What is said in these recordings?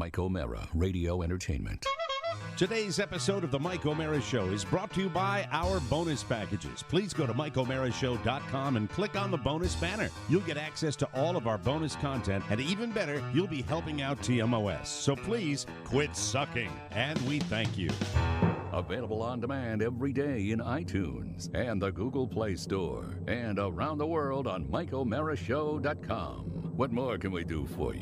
Mike O'Mara Radio Entertainment. Today's episode of The Mike O'Mara Show is brought to you by our bonus packages. Please go to MikeO'MaraShow.com and click on the bonus banner. You'll get access to all of our bonus content, and even better, you'll be helping out TMOS. So please quit sucking, and we thank you. Available on demand every day in iTunes and the Google Play Store, and around the world on MikeO'MaraShow.com. What more can we do for you?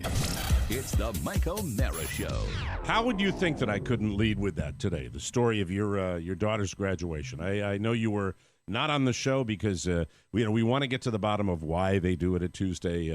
It's the Mike O'Mara Show. How would you think that I couldn't lead with that today? The story of your daughter's graduation. I know you were not on the show because we want to get to the bottom of why they do it at Tuesday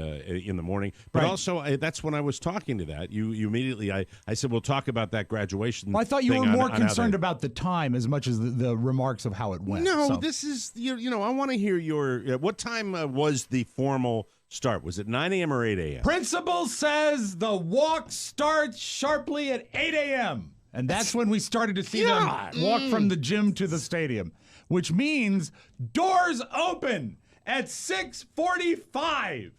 in the morning. But right. Also, that's when I was talking to that. You immediately, I said, we'll talk about that graduation. Well, I thought you were more concerned about the time as much as the remarks of how it went. No, so. This is, I want to hear your, what time was the formal start? Was it 9 a.m. or 8 a.m.? Principal says the walk starts sharply at 8 a.m. And that's when we started to see them walk from the gym to the stadium, which means doors open at 6:45.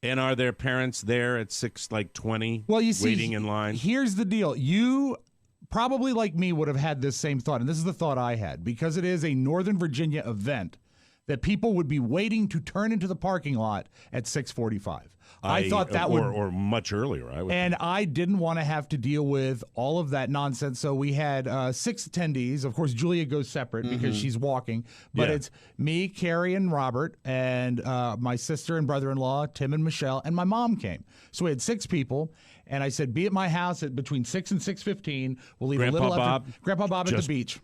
And are their parents there at 6:20? Well, you see, waiting in line. Here's the deal: you probably, like me, would have had this same thought, and this is the thought I had, because it is a Northern Virginia event, that people would be waiting to turn into the parking lot at 6:45. I thought that would, or much earlier. I didn't want to have to deal with all of that nonsense. So we had 6 attendees. Of course, Julia goes separate because she's walking. But it's me, Carrie, and Robert, and my sister and brother-in-law, Tim and Michelle, and my mom came. So we had 6 people. And I said, be at my house at between 6 and 6:15. We'll leave Grandpa a little Bob, after. Grandpa Bob at the beach.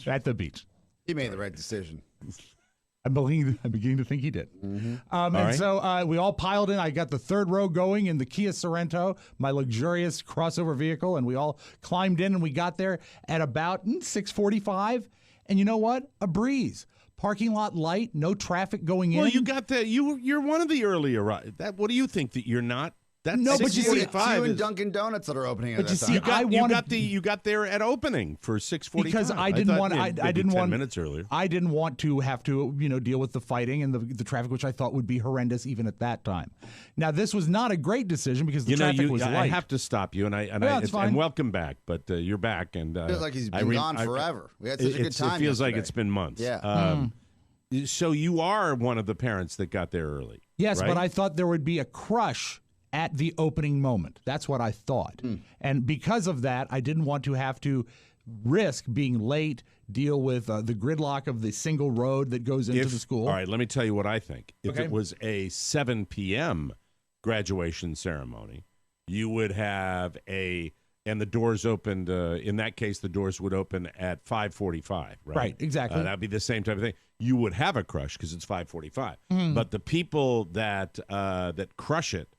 At the beach. He made the right decision. I'm beginning to think he did. So we all piled in. I got the third row going in the Kia Sorrento, my luxurious crossover vehicle, and we all climbed in, and we got there at about 6:45. And you know what? A breeze. Parking lot light, no traffic going in. Well, you got that. You're one of the earlier. What do you think that you're not? That's no, but you see, it's you and Dunkin' Donuts that are opening. But at you that see, time. you got there at opening for 6:45 because I didn't want 10 minutes earlier. I didn't want to have to deal with the fighting and the traffic, which I thought would be horrendous even at that time. Now this was not a great decision because the traffic was light. I have to stop you, and welcome back. But you're back, and feels like he's been gone forever. We had such a good time. It feels yesterday. like it's been months. Yeah. So you are one of the parents that got there early. Yes, right? but I thought there would be a crush at the opening moment. That's what I thought. And because of that, I didn't want to have to risk being late, deal with the gridlock of the single road that goes into the school. All right, let me tell you what I think. If Okay. it was a 7 p.m. graduation ceremony, you would have and the doors opened, in that case, the doors would open at 5:45, right? Right, exactly. That'd be the same type of thing. You would have a crush because it's 5:45. But the people that crush it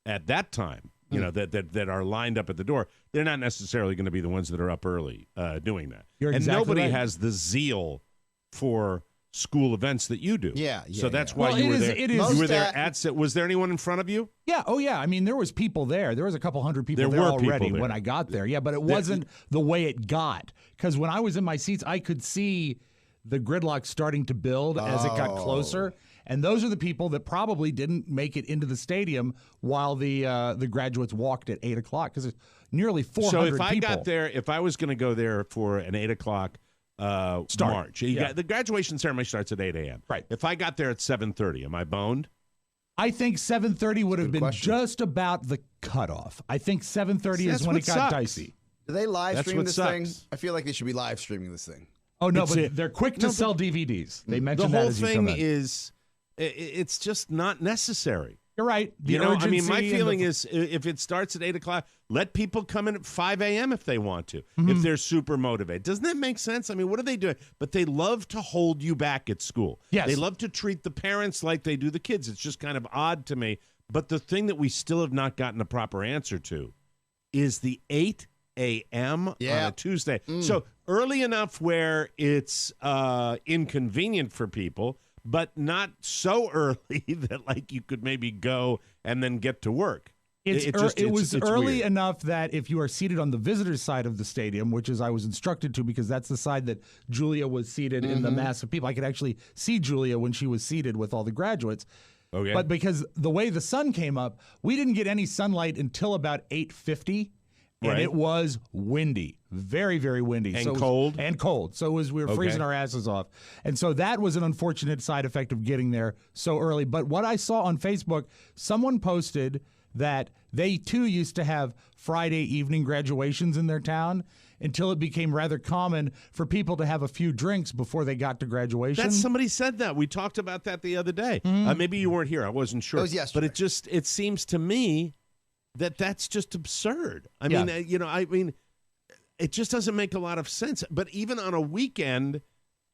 at that time, that are lined up at the door, they're not necessarily going to be the ones that are up early doing that. You're and exactly nobody right. has the zeal for school events that you do. So that's why you were there. You were there was there anyone in front of you? Yeah. Oh, yeah. I mean, there was people there. There was a couple hundred people there already when I got there. Yeah, but it wasn't the way it got. Because when I was in my seats, I could see the gridlock starting to build as it got closer. And those are the people that probably didn't make it into the stadium while the graduates walked at 8 o'clock, because it's nearly 400 people. So if I got there, if I was going to go there for an 8 o'clock march, the graduation ceremony starts at 8 a.m. Right. If I got there at 7:30, am I boned? I think 7:30 would have been just about the cutoff. I think 7:30 is when it got dicey. Do they live stream this thing? sucks. I feel like they should be live streaming this thing. Oh, no, but they're quick to sell DVDs. They mentioned the whole that as you thing come in. is, it's just not necessary. You're right. My feeling is if it starts at 8 o'clock, let people come in at 5 a.m. if they want to, if they're super motivated. Doesn't that make sense? I mean, what are they doing? But they love to hold you back at school. Yes. They love to treat the parents like they do the kids. It's just kind of odd to me. But the thing that we still have not gotten a proper answer to is the 8 a.m. on a Tuesday. So early enough where it's inconvenient for people, but not so early that you could maybe go and then get to work. It was early weird. enough that if you are seated on the visitors' side of the stadium, which is I was instructed to because that's the side that Julia was seated in the mass of people, I could actually see Julia when she was seated with all the graduates. Okay. But because the way the sun came up, we didn't get any sunlight until about 8:50. And Right. it was windy, very, very windy. And so cold? And cold. So we were freezing our asses off. And so that was an unfortunate side effect of getting there so early. But what I saw on Facebook, someone posted that they, too, used to have Friday evening graduations in their town until it became rather common for people to have a few drinks before they got to graduation. Somebody said that. We talked about that the other day. Maybe you weren't here. I wasn't sure. It was yesterday. But it seems to me that's just absurd. I mean, it just doesn't make a lot of sense. But even on a weekend,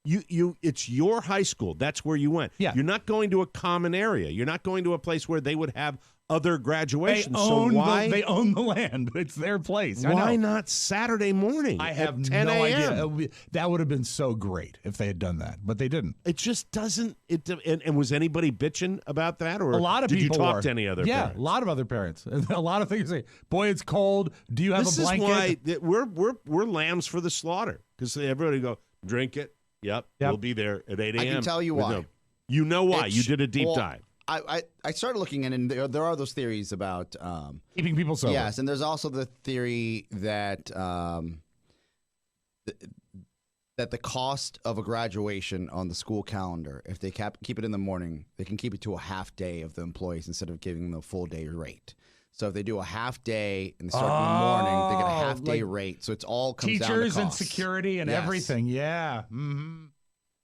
it's your high school. That's where you went. Yeah. You're not going to a common area. You're not going to a place where they would have other graduations. They own the land. It's their place. Why not Saturday morning? I have at 10 no a.m.? idea. That would have been so great if they had done that, but they didn't. It just doesn't. And was anybody bitching about that, or A lot of did people you talk were. to any other? Yeah, parents? a lot of other parents. A lot of things say, "Boy, it's cold. Do you have This a blanket?" is why we're lambs for the slaughter, because everybody go drink it. Yep, we'll be there at 8 a.m. I can tell you why. You know why? You did a deep dive. I started looking in, and there are those theories about Keeping people sober. yes, and there's also the theory that that the cost of a graduation on the school calendar, if they keep it in the morning, they can keep it to a half day of the employees instead of giving them a full day rate. So if they do a half day and they start in the morning, they get a half day rate. So it's all comes down to teachers and costs. security and Yes. everything. Yeah. Mm-hmm.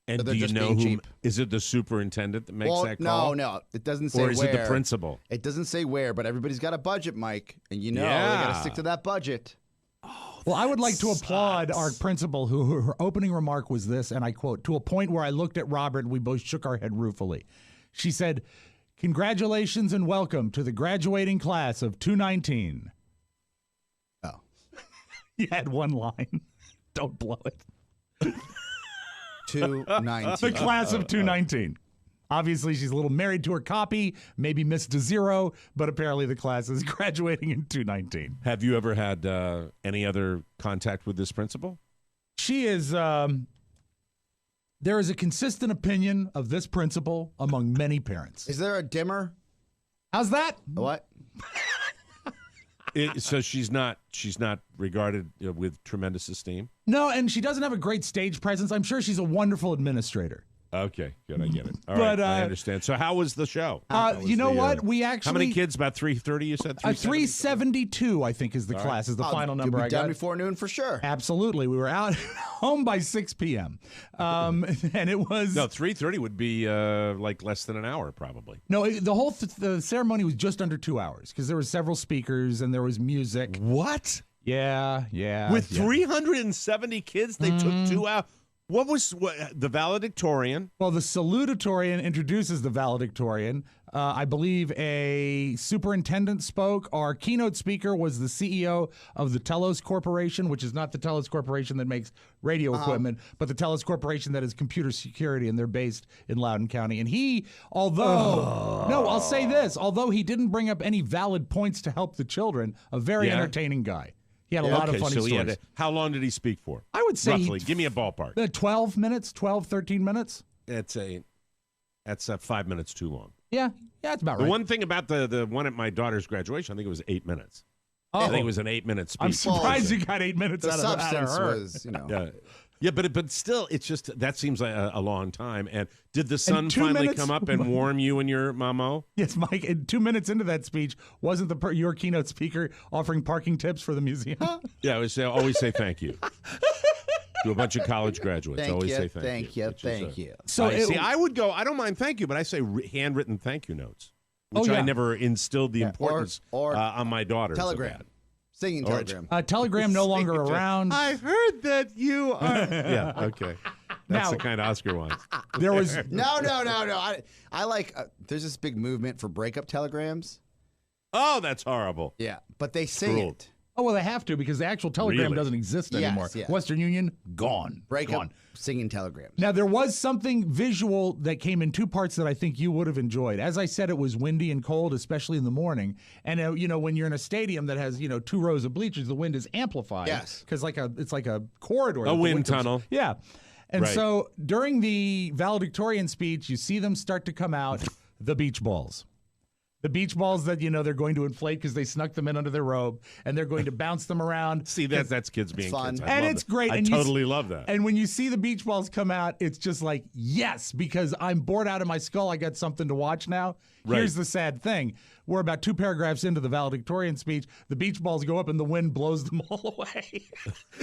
And So they're do you just know being who? cheap. Is it the superintendent that makes that call? No, it doesn't say Or is where. it the principal? It doesn't say where, but everybody's got a budget, Mike, and they got Yeah. to stick to that budget. Well, I would like to sucks. applaud our principal, who her opening remark was this, and I quote, "To a point where I looked at Robert and we both shook our head ruefully." She said, "Congratulations and welcome to the graduating class of 219. Oh. You had one line. Don't blow it. 219. The class of 219. Obviously, she's a little married to her copy, maybe missed a zero, but apparently the class is graduating in 219. Have you ever had any other contact with this principal? She is, there is a consistent opinion of this principal among many parents. Is there a dimmer? How's that? What? So she's not regarded with tremendous esteem? No, and she doesn't have a great stage presence. I'm sure she's a wonderful administrator. Okay, good. I get it. All But, right, I understand. So how was the show? You know what? We actually... How many kids? About 330, you said? 372, I think, is the class, is the final number You'll I be done got. before noon for sure. Absolutely. We were out home by 6 p.m. And it was... No, 3:30 would be like less than an hour, probably. No, the whole the ceremony was just under 2 hours because there were several speakers and there was music. What? Yeah. With 370 kids, they took 2 hours. What was the valedictorian? Well, the salutatorian introduces the valedictorian. I believe a superintendent spoke. Our keynote speaker was the CEO of the Telos Corporation, which is not the Telos Corporation that makes radio equipment, but the Telos Corporation that is computer security, and they're based in Loudoun County. And he, I'll say this, although he didn't bring up any valid points to help the children, a very entertaining guy. He had a lot of funny stories. How long did he speak for? I would say roughly. Give me a ballpark. 12 minutes, 12, 13 minutes. That's 5 minutes too long. Yeah, that's about The right. one thing about the one at my daughter's graduation, I think it was 8 minutes. I think it was an 8-minute speech. I'm surprised you got 8 minutes The out of substance her. was, Yeah, but still, it's just that seems like a long time. And did the sun 2 finally minutes? come up and warm you and your mamo? Yes, Mike. And 2 minutes into that speech, wasn't your keynote speaker offering parking tips for the museum? Yeah, I would say always say thank you to a bunch of college graduates. Thank always you, say thank you. thank you. So I would go. I don't mind thank you, but I say handwritten thank you notes, which I never instilled the importance or on my daughters. Telegram. Singing telegram. Telegram no longer around. I heard that you are. Yeah, okay. That's the kind Oscar wants. There was No. I like, there's this big movement for breakup telegrams. Oh, that's horrible. Yeah, but they sing Cruel. it. Oh, well, they have to because the actual telegram Really? doesn't exist Yes, anymore. yes. Western Union, gone. Breakup Gone. singing telegrams. Now, there was something visual that came in two parts that I think you would have enjoyed. As I said, it was windy and cold, especially in the morning. And, when you're in a stadium that has, 2 rows of bleachers, the wind is amplified. Yes. Because it's like a corridor. A that the wind wind comes- tunnel. Yeah. And Right. so during the valedictorian speech, you see them start to come out. the beach balls. The beach balls that, they're going to inflate because they snuck them in under their robe, and they're going to bounce them around. See, that's kids being fun. kids. And it's great. I totally love that. And when you see the beach balls come out, it's just like, yes, because I'm bored out of my skull. I got something to watch now. Right. Here's the sad thing. We're about 2 paragraphs into the valedictorian speech. The beach balls go up and the wind blows them all away.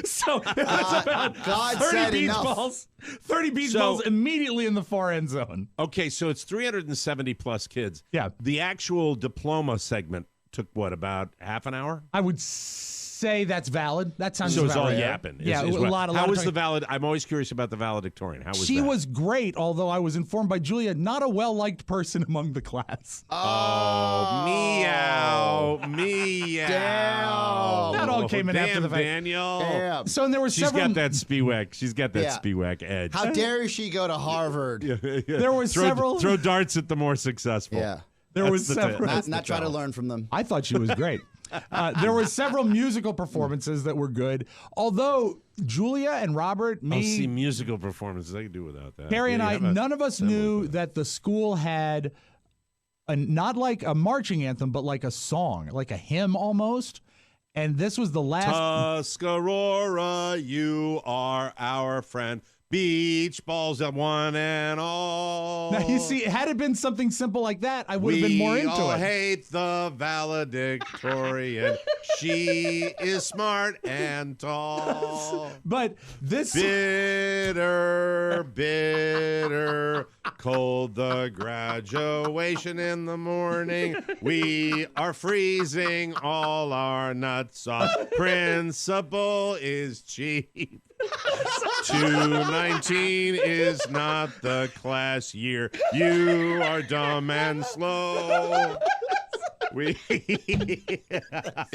So it was about God 30 beach enough. balls. 30 beach balls immediately in the far end zone. Okay, so it's 370 plus kids. Yeah. The actual diploma segment took what, about half an hour? I would say that's valid. That sounds So it's about all right. yapping. Yeah, a a lot How of was talking. the valid? I'm always curious about the valedictorian. How was She that? was great, although I was informed by Julia, not a well-liked person among the class. Oh, meow, meow. Damn. That all came in Damn, after the fact. Daniel. Damn. So and there were She's several. got that Spiewak. She's got that Yeah. Spiewak edge. How dare she go to Harvard? There were several. Throw darts at the more successful. Yeah. There That's was the several. That's Not the try to talent. learn from them. I thought she was great. There were several musical performances that were good. Although Julia and Robert, Oh, see, me, musical performances. I could do without that. Harry, and Yeah, I, you have a none of us similar knew thing. that the school had not like a marching anthem, but like a song, like a hymn almost. And this was the last. Tuscarora, you are our friend. Beach balls at one and all. Now, you see, had it been something simple like that, I would have been more into We all it. hate the valedictorian. She is smart and tall. But this. Bitter, bitter, cold the graduation in the morning. We are freezing all our nuts off. Principal is cheap. 219 is not the class year. You are dumb and slow. See,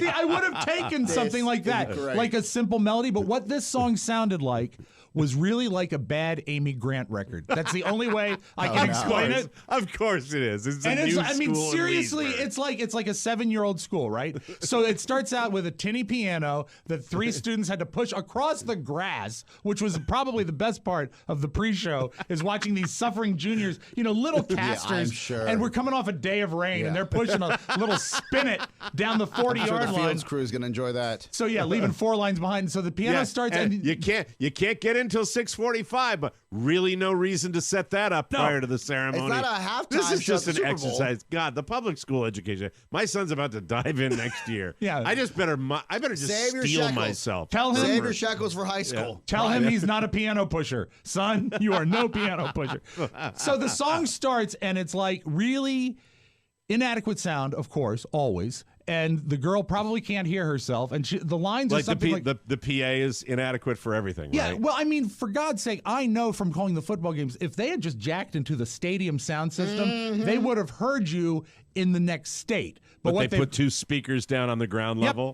I would have taken something like that, great. like a simple melody. But what this song sounded like was really like a bad Amy Grant record. That's the only way I can explain it. Of course it is. It's a And new I mean, school in seriously, Leesburg. it's like a 7-year-old school, right? So it starts out with a tinny piano that 3 students had to push across the grass, which was probably the best part of the pre-show, is watching these suffering juniors, little casters. I'm sure. And we're coming off a day of rain, and they're pushing a little spinet down the 40-yard Sure, the line. Fields crew is going to enjoy that. So yeah, leaving 4 lines behind. So the piano starts, and and you can't get in until 6:45, but really no reason to set that up prior to the ceremony. It's not a halftime This is show just at the an Super Bowl. exercise. God, the public school education. My son's about to dive in next year. Yeah. I better just Save your steal shekels. myself. tell him. Save your shekels for high school. Tell him he's not a piano pusher. Son, you are no piano pusher. So the song starts, and it's like really inadequate sound, of course, always. And the girl probably can't hear herself. And the lines are Like something like... the PA is inadequate for everything, Yeah, right? well, I mean, for God's sake, I know from calling the football games, if they had just jacked into the stadium sound system, they would have heard you in the next state. But what they put 2 speakers down on the ground level.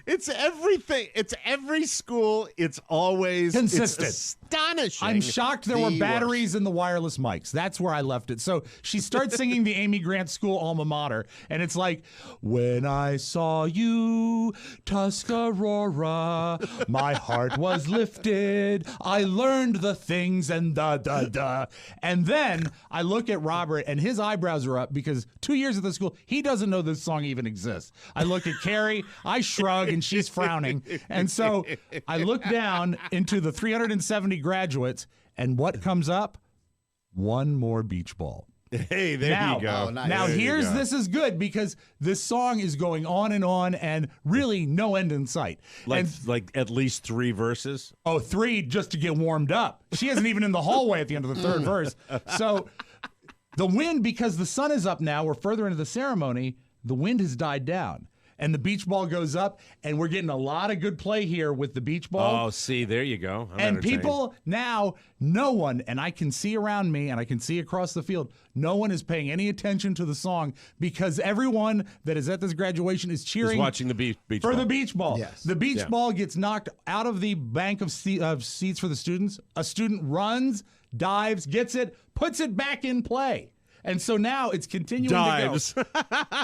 It's everything. It's every school. It's always Consistent. It's astonishing. I'm shocked there were The batteries in the wireless mics. That's where I left it. So she starts singing the Amy Grant School alma mater, and it's like, when I saw you, Tuscarora, my heart was lifted. I learned the things and da. And then I look at Robert, and his eyebrows are up because 2 years at the school, he doesn't know this song even exists. I look at Carrie, I shrug, and she's frowning. And so I look down into the 370 graduates, and what comes up? One more beach ball. Hey, there Now- you go. Oh, nice. Now, There you here's go. this is good because this song is going on, and really no end in sight. Like, And like at least 3 verses. 3 just to get warmed up. She isn't even in the hallway at the end of the 3rd verse. So the wind, because the sun is up now, we're further into the ceremony, the wind has died down. And the beach ball goes up, and we're getting a lot of good play here with the beach ball. Oh, see, there you go. I'm And entertained. people now, no one, and I can see around me and I can see across the field, no one is paying any attention to the song because everyone that is at this graduation is He's cheering watching the beach for ball. the beach ball. Yes. The beach Yeah. ball gets knocked out of the bank of seats for the students. A student runs, dives, gets it, puts it back in play. And so now it's continuing Dives to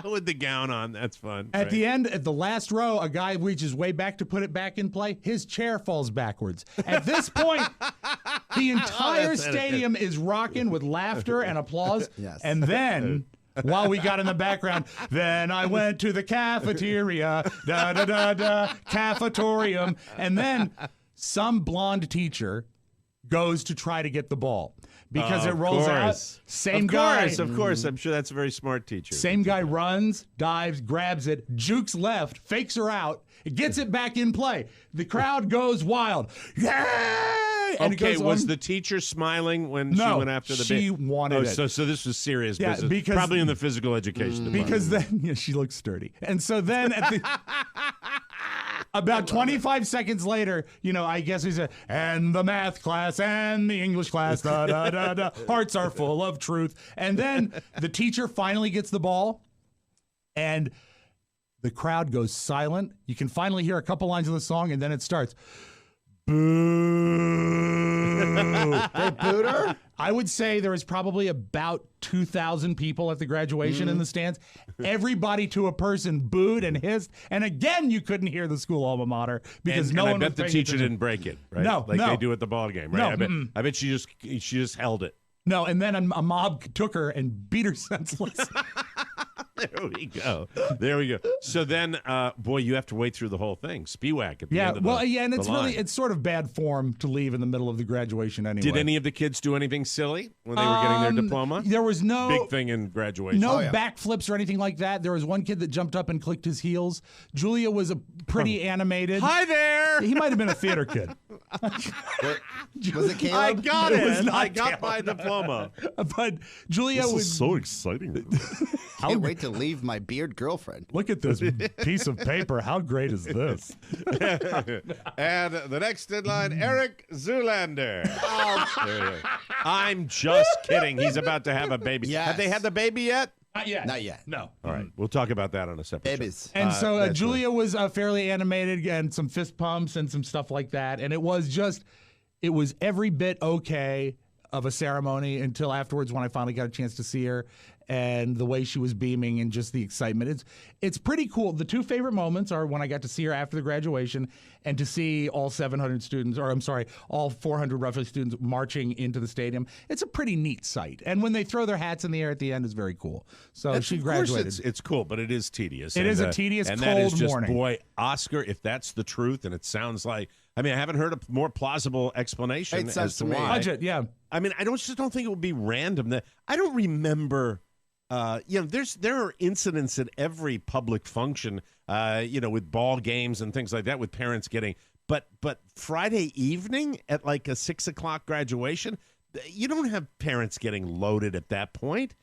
go. with the gown on. That's fun. At the end, at the last row, a guy reaches way back to put it back in play. His chair falls backwards. At this point, the entire stadium is rocking with laughter and applause. Yes. And then, while we got in the background, then I went to the cafeteria, cafetorium. And then some blonde teacher goes to try to get the ball. Because it rolls out. Same guy. Of course. I'm sure that's a very smart teacher. Same guy runs, dives, grabs it, jukes left, fakes her out, gets it back in play. The crowd goes wild. Yay! And okay, it goes was on. the teacher smiling when she went after the she wanted it. So this was serious business. Because, probably in the physical education department. Because then, she looks sturdy. And so then at the... About 25 seconds later, I guess we said, and the math class and the English class, hearts are full of truth. And then the teacher finally gets the ball, and the crowd goes silent. You can finally hear a couple lines of the song, and then it starts. Boo! They booed her? I would say there was probably about 2,000 people at the graduation in the stands. Everybody to a person booed and hissed. And again, you couldn't hear the school alma mater because no one I bet was the paying teacher attention. didn't break it, right? No, like no. they do at the ball game, right? No, I bet she just held it. No, and then a mob took her and beat her senseless. There we go. So then, boy, you have to wait through the whole thing. Spiewak at the end of and it's the line. it's sort of bad form to leave in the middle of the graduation anyway. Did any of the kids do anything silly when they were getting their diploma? There was no big thing in graduation. No backflips or anything like that. There was one kid that jumped up and clicked his heels. Julia was a pretty animated. Hi there. He might have been a theater kid. Was it Caleb? I got it. was not I got Caleb. my diploma. But Julia was so exciting. Can't wait to leave my beard girlfriend. Look at this piece of paper. How great is this? And the next in line, Eric Zoolander. There he is. I'm just kidding. He's about to have a baby. Yes. Have they had the baby yet? Not yet. Not yet. No. All right. We'll talk about that on a separate show. Babies. And so that's Julia was fairly animated and some fist pumps and some stuff like that. And it was every bit okay of a ceremony until afterwards when I finally got a chance to see her and the way she was beaming and just the excitement. It's pretty cool. The two favorite moments are when I got to see her after the graduation and to see all 700 students, or I'm sorry, all 400 roughly students marching into the stadium. It's a pretty neat sight. And when they throw their hats in the air at the end is very cool. So she graduated. Of course it's cool, but it is tedious. It is a tedious, and cold that is just, morning. Boy, Oscar, if that's the truth, and it sounds like, I haven't heard a more plausible explanation Makes sense as to to me. why. Budget, yeah. I just don't think it would be random. I don't remember. There are incidents at every public function, with ball games and things like that, with parents getting. But Friday evening at like a 6 o'clock graduation, you don't have parents getting loaded at that point.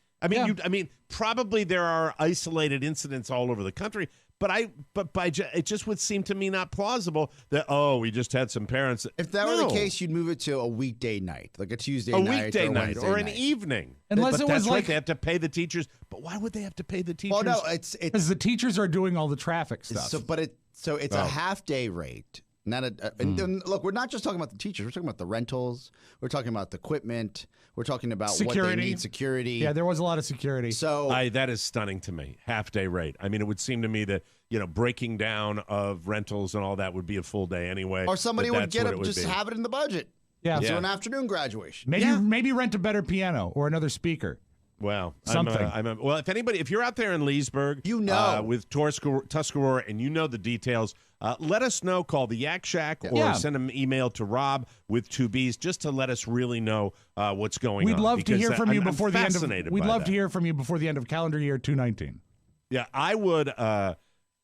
Probably there are isolated incidents all over the country. It just would seem to me not plausible that we just had some parents. If that were the case, you'd move it to a weekday night, like a Tuesday night, or a Wednesday or an night. evening. Unless but it that's was right, like they have to pay the teachers. But why would they have to pay the teachers? Well, no, it's because the teachers are doing all the traffic stuff. It's a half day rate. Not and look, we're not just talking about the teachers. We're talking about the rentals. We're talking about the equipment. We're talking about security. what they need, security. Yeah, there was a lot of security. So that is stunning to me. Half day rate. It would seem to me that breaking down of rentals and all that would be a full day anyway. Or somebody would get it, just have it in the budget. Yeah. So an afternoon graduation. Maybe rent a better piano or another speaker. Well, something. If you're out there in Leesburg, with Tuscarora, and you know the details, let us know. Call the Yak Shack or send an email to Rob with 2 B's just to let us really know what's going on. We'd love to hear from you before the end of. We'd love that. to hear from you before the end of calendar year 2019. Yeah, I would.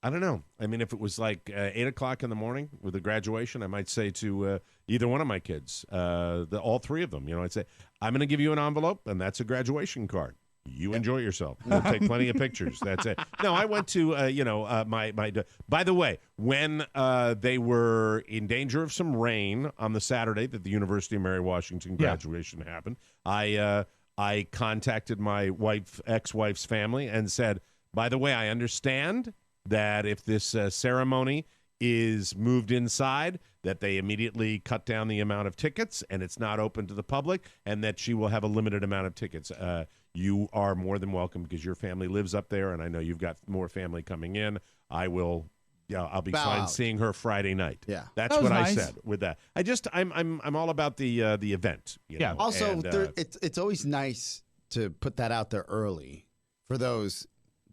I don't know. If it was like 8 o'clock in the morning with a graduation, I might say to either one of my kids, all three of them, I'd say, I'm going to give you an envelope, and that's a graduation card. You enjoy yourself. We'll take plenty of pictures. That's it. No, I went to, my. By the way, when they were in danger of some rain on the Saturday that the University of Mary Washington graduation happened, I contacted my ex-wife's family and said, by the way, I understand that if this ceremony is moved inside, that they immediately cut down the amount of tickets and it's not open to the public, and that she will have a limited amount of tickets. you are more than welcome because your family lives up there, and I know you've got more family coming in. I'll be fine seeing her Friday night. Yeah, that's what nice. I said with that. I'm all about the event. You know? Also, it's always nice to put that out there early for those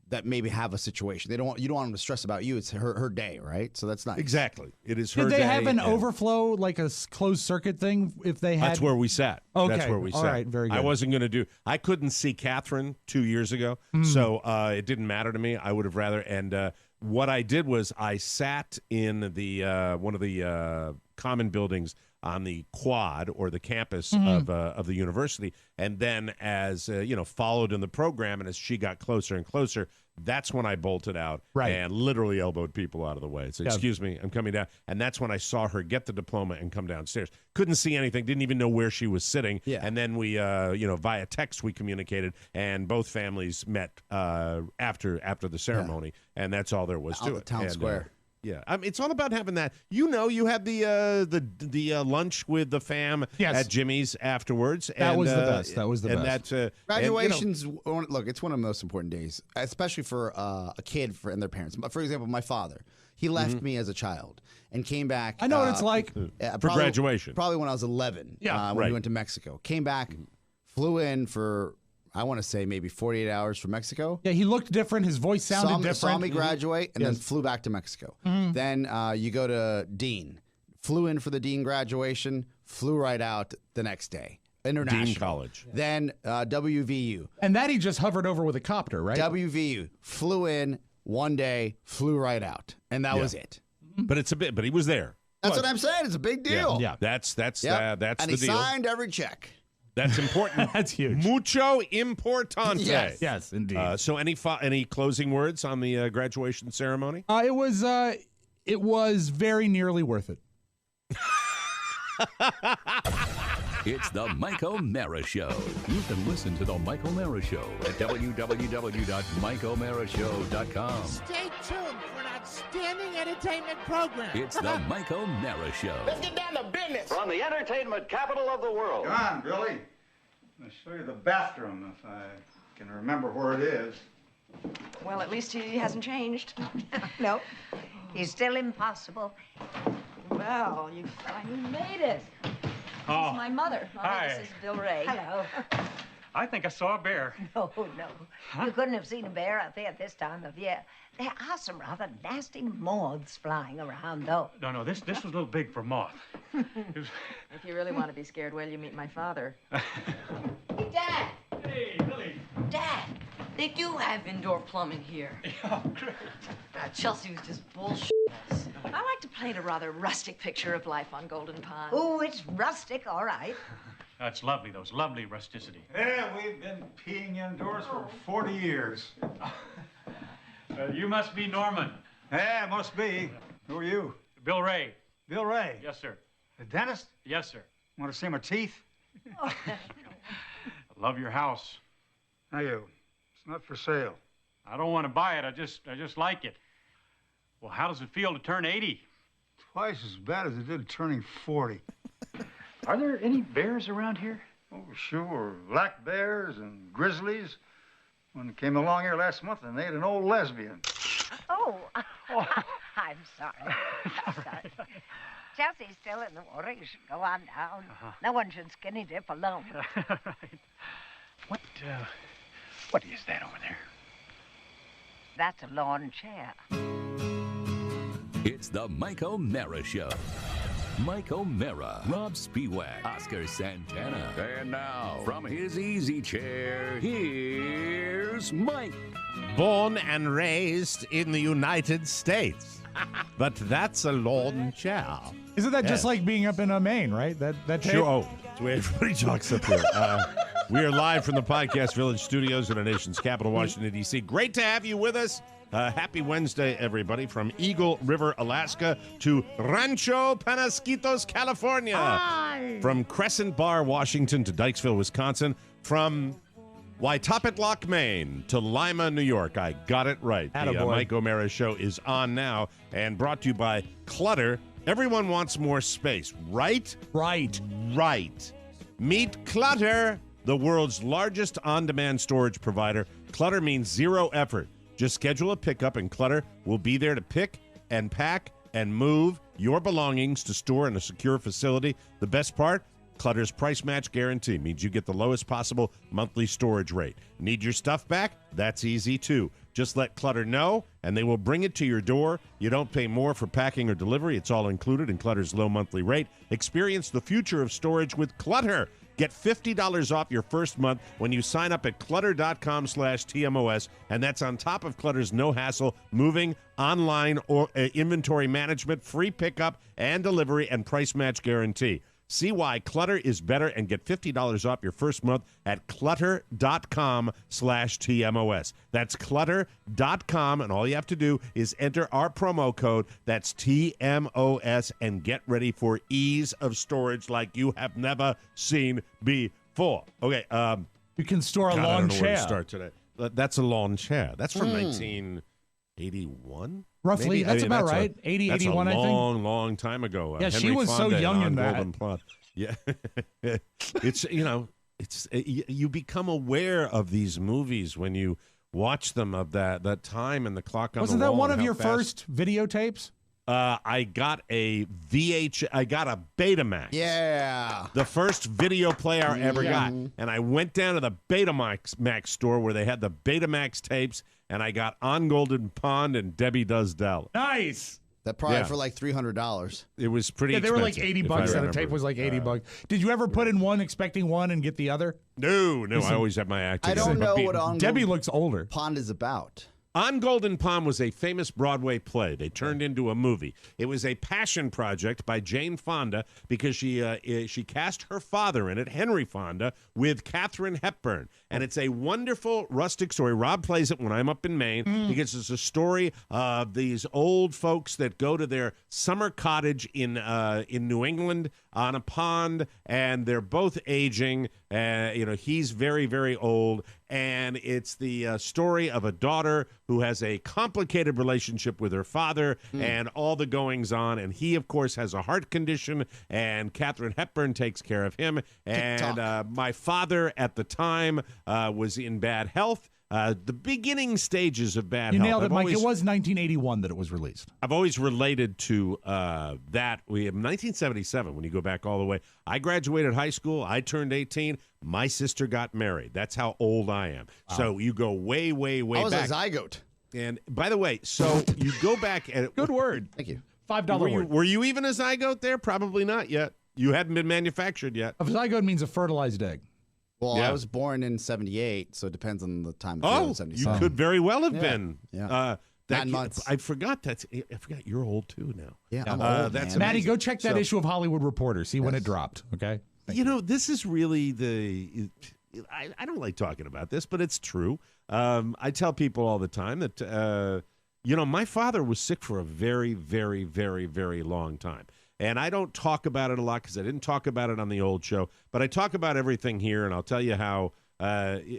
that maybe have a situation. You don't want them to stress about you. It's her day, right? So that's nice. Exactly. It is her day. Did they have an overflow, like a closed circuit thing? If they had, that's where we sat. Okay, that's where we sat. All right, very good. I wasn't going to do. I couldn't see Catherine 2 years ago, so it didn't matter to me. I would have rather. And what I did was I sat in the one of the common buildings on the quad or the campus of the university, and then as followed in the program, and as she got closer and closer, that's when I bolted out and literally elbowed people out of the way. So excuse me, I'm coming down, and that's when I saw her get the diploma and come downstairs. Couldn't see anything, didn't even know where she was sitting, and then we via text we communicated, and both families met after the ceremony, and that's all there was to it. Town square. Yeah, it's all about having that. You had the lunch with the fam at Jimmy's afterwards. That was the best. That was the best. Graduation's look. It's one of the most important days, especially for a kid and their parents. For example, my father, he left me as a child and came back. I know what it's like for graduation. Probably when I was 11. When we went to Mexico, came back, flew in for. I want to say maybe 48 hours from Mexico. Yeah, he looked different. His voice sounded different. Saw me graduate and then flew back to Mexico. Then you go to Dean. Flew in for the Dean graduation, flew right out the next day. International. Dean College. Then WVU. And that he just hovered over with a copter, right? WVU. Flew in one day, flew right out. And that was it. But but he was there. That's what I'm saying. It's a big deal. Yeah. That's and the deal. And he signed every check. That's important. That's huge. Mucho importante. Yes, indeed. So any closing words on the graduation ceremony? It was very nearly worth it. It's the Mike O'Mara Show. You can listen to the Mike O'Mara Show at www.mikeomarashow.com. Stay tuned for an outstanding entertainment program. It's the Mike O'Mara Show. Let's get down to business. From the entertainment capital of the world. Come on, Billy. I'll show you the bathroom if I can remember where it is. Well, at least he hasn't changed. No, he's still impossible. Well, you finally made it. Oh. This is my mother. Hi. This is Bill Ray. Hello. I think I saw a bear. No. You couldn't have seen a bear out there at this time of year. There are some rather nasty moths flying around, though. No, this was a little big for moth. If you really want to be scared, well, you meet my father. Dad! Hey, Billy. Dad! They do have indoor plumbing here. Oh, great. Chelsea was just bullshit. I like to paint a rather rustic picture of life on Golden Pond. Oh, it's rustic, all right. That's lovely, those lovely rusticity. Yeah, we've been peeing indoors for 40 years. You must be Norman. Yeah, must be. Who are you? Bill Ray. Bill Ray. Yes, sir. The dentist? Yes, sir. Want to see my teeth? I love your house. How you? It's not for sale. I don't want to buy it. I just like it. Well, how does it feel to turn 80? Twice as bad as it did turning 40. Are there any bears around here? Oh, sure. Black bears and grizzlies. One came along here last month and ate an old lesbian. Oh, I'm sorry. I'm sorry. Chelsea's still in the water. You should go on down. No one should skinny dip alone. Right. What is that over there? That's a lawn chair. It's the Mike O'Mara Show. Mike O'Mara, Robb Spiewak, Oscar Santana. And now, from his easy chair, here's Mike. Born and raised in the United States. But that's a lawn chair. Isn't that just like being up in Maine, right? That tape? Sure. Oh, it's the way everybody talks up here. We are live from the Podcast Village studios in our nation's capital, Washington, D.C. Great to have you with us. Happy Wednesday, everybody, from Eagle River, Alaska to Rancho Penasquitos, California. Hi. From Crescent Bar, Washington to Dykesville, Wisconsin. From Waitapitlock, Maine to Lima, New York. I got it right. The Mike O'Mara Show is on now and brought to you by Clutter. Everyone wants more space, right? Right. Right. Meet Clutter, the world's largest on-demand storage provider. Clutter means zero effort. Just schedule a pickup and Clutter will be there to pick and pack and move your belongings to store in a secure facility. The best part? Clutter's price match guarantee means you get the lowest possible monthly storage rate. Need your stuff back? That's easy too. Just let Clutter know, and they will bring it to your door. You don't pay more for packing or delivery. It's all included in Clutter's low monthly rate. Experience the future of storage with Clutter. Get $50 off your first month when you sign up at clutter.com/TMOS, and that's on top of Clutter's no-hassle moving, online, or inventory management, free pickup and delivery, and price match guarantee. See why Clutter is better and get $50 off your first month at clutter.com/TMOS. That's clutter.com, and all you have to do is enter our promo code. That's TMOS, and get ready for ease of storage like you have never seen before. Okay. You can store a lawn I don't know chair. Where to start today. That's a lawn chair. That's from 1981? Roughly, Maybe? that's about right. 80, 81, I think. That's a long time ago. Yeah, Henry she was Fonda so young on in that. Golden Plot. Yeah. You become aware of these movies when you watch them, of that time and the clock on Wasn't the wall. that one of and your how fast. first videotapes? I got a I got a Betamax. Yeah. The first video player I ever got. And I went down to the Betamax store where they had the Betamax tapes, and I got On Golden Pond and Debbie Does Dallas. Nice. That probably for like $300. It was pretty Yeah, they were like expensive, $80 and a tape was like $80. Did you ever put in one expecting one and get the other? No, I always have my act I together. don't know what On Debbie Golden looks older. Pond is about. On Golden Pond was a famous Broadway play. They turned into a movie. It was a passion project by Jane Fonda because she cast her father in it, Henry Fonda, with Katharine Hepburn. And it's a wonderful rustic story. Robb plays it when I'm up in Maine because it's a story of these old folks that go to their summer cottage in New England on a pond, and they're both aging. He's very, very old, and it's the story of a daughter who has a complicated relationship with her father and all the goings on. And he, of course, has a heart condition, and Katharine Hepburn takes care of him. And my father at the time was in bad health. The beginning stages of bad health. You nailed it, Mike. It was 1981 that it was released. I've always related to that. We have 1977, when you go back all the way. I graduated high school. I turned 18. My sister got married. That's how old I am. Wow. So you go way, way, way back. I was a zygote. And by the way, so you go back. Good word. Thank you. $5 word. Were you even a zygote there? Probably not yet. You hadn't been manufactured yet. A zygote means a fertilized egg. Well, I was born in 78, so it depends on the time. Oh, you could very well have been. Yeah. 9 months. I forgot you're old too now. Yeah, I'm old, that's man. Maddie, go check that issue of Hollywood Reporter. See when it dropped, okay? This is really I don't like talking about this, but it's true. I tell people all the time that, my father was sick for a very, very, very, very long time. And I don't talk about it a lot because I didn't talk about it on the old show. But I talk about everything here, and I'll tell you how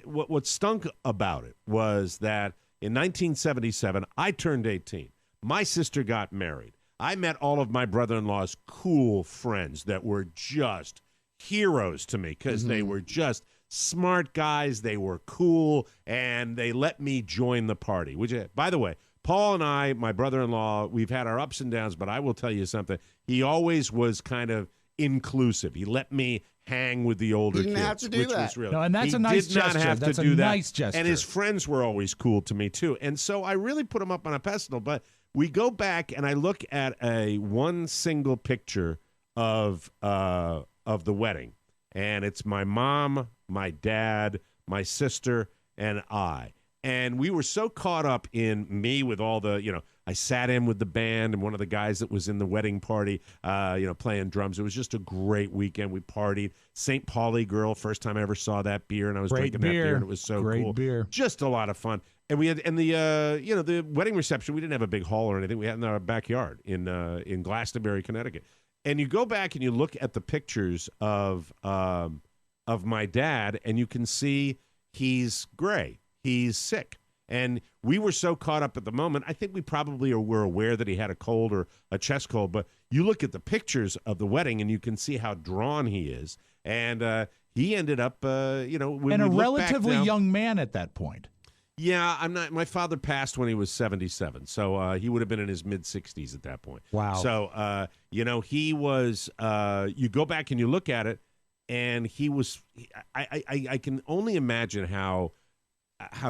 what stunk about it was that in 1977, I turned 18. My sister got married. I met all of my brother-in-law's cool friends that were just heroes to me because they were just smart guys. They were cool, and they let me join the party. Which, by the way, Paul and I, my brother-in-law, we've had our ups and downs, but I will tell you something. He always was kind of inclusive. He let me hang with the older kids. He didn't have to do which that. Was real. No, and that's he a nice did not gesture. have That's to a do that. nice gesture. And his friends were always cool to me, too. And so I really put him up on a pedestal. But we go back, and I look at one single picture of the wedding. And it's my mom, my dad, my sister, and I. And we were so caught up in me with all the, I sat in with the band and one of the guys that was in the wedding party, playing drums. It was just a great weekend. We partied. St. Pauli Girl, first time I ever saw that beer, and I was drinking that beer, and it was so great cool. Beer. Just a lot of fun. And we had, the wedding reception, we didn't have a big hall or anything. We had it in our backyard in Glastonbury, Connecticut. And you go back and you look at the pictures of my dad, and you can see he's gray. He's sick. And we were so caught up at the moment, I think we probably were aware that he had a cold or a chest cold, but you look at the pictures of the wedding and you can see how drawn he is. And he ended up, when and a we look relatively back now, young man at that point. Yeah, I'm not. My father passed when he was 77, so he would have been in his mid-60s at that point. Wow. So, he was. You go back and you look at it, and he was. I can only imagine how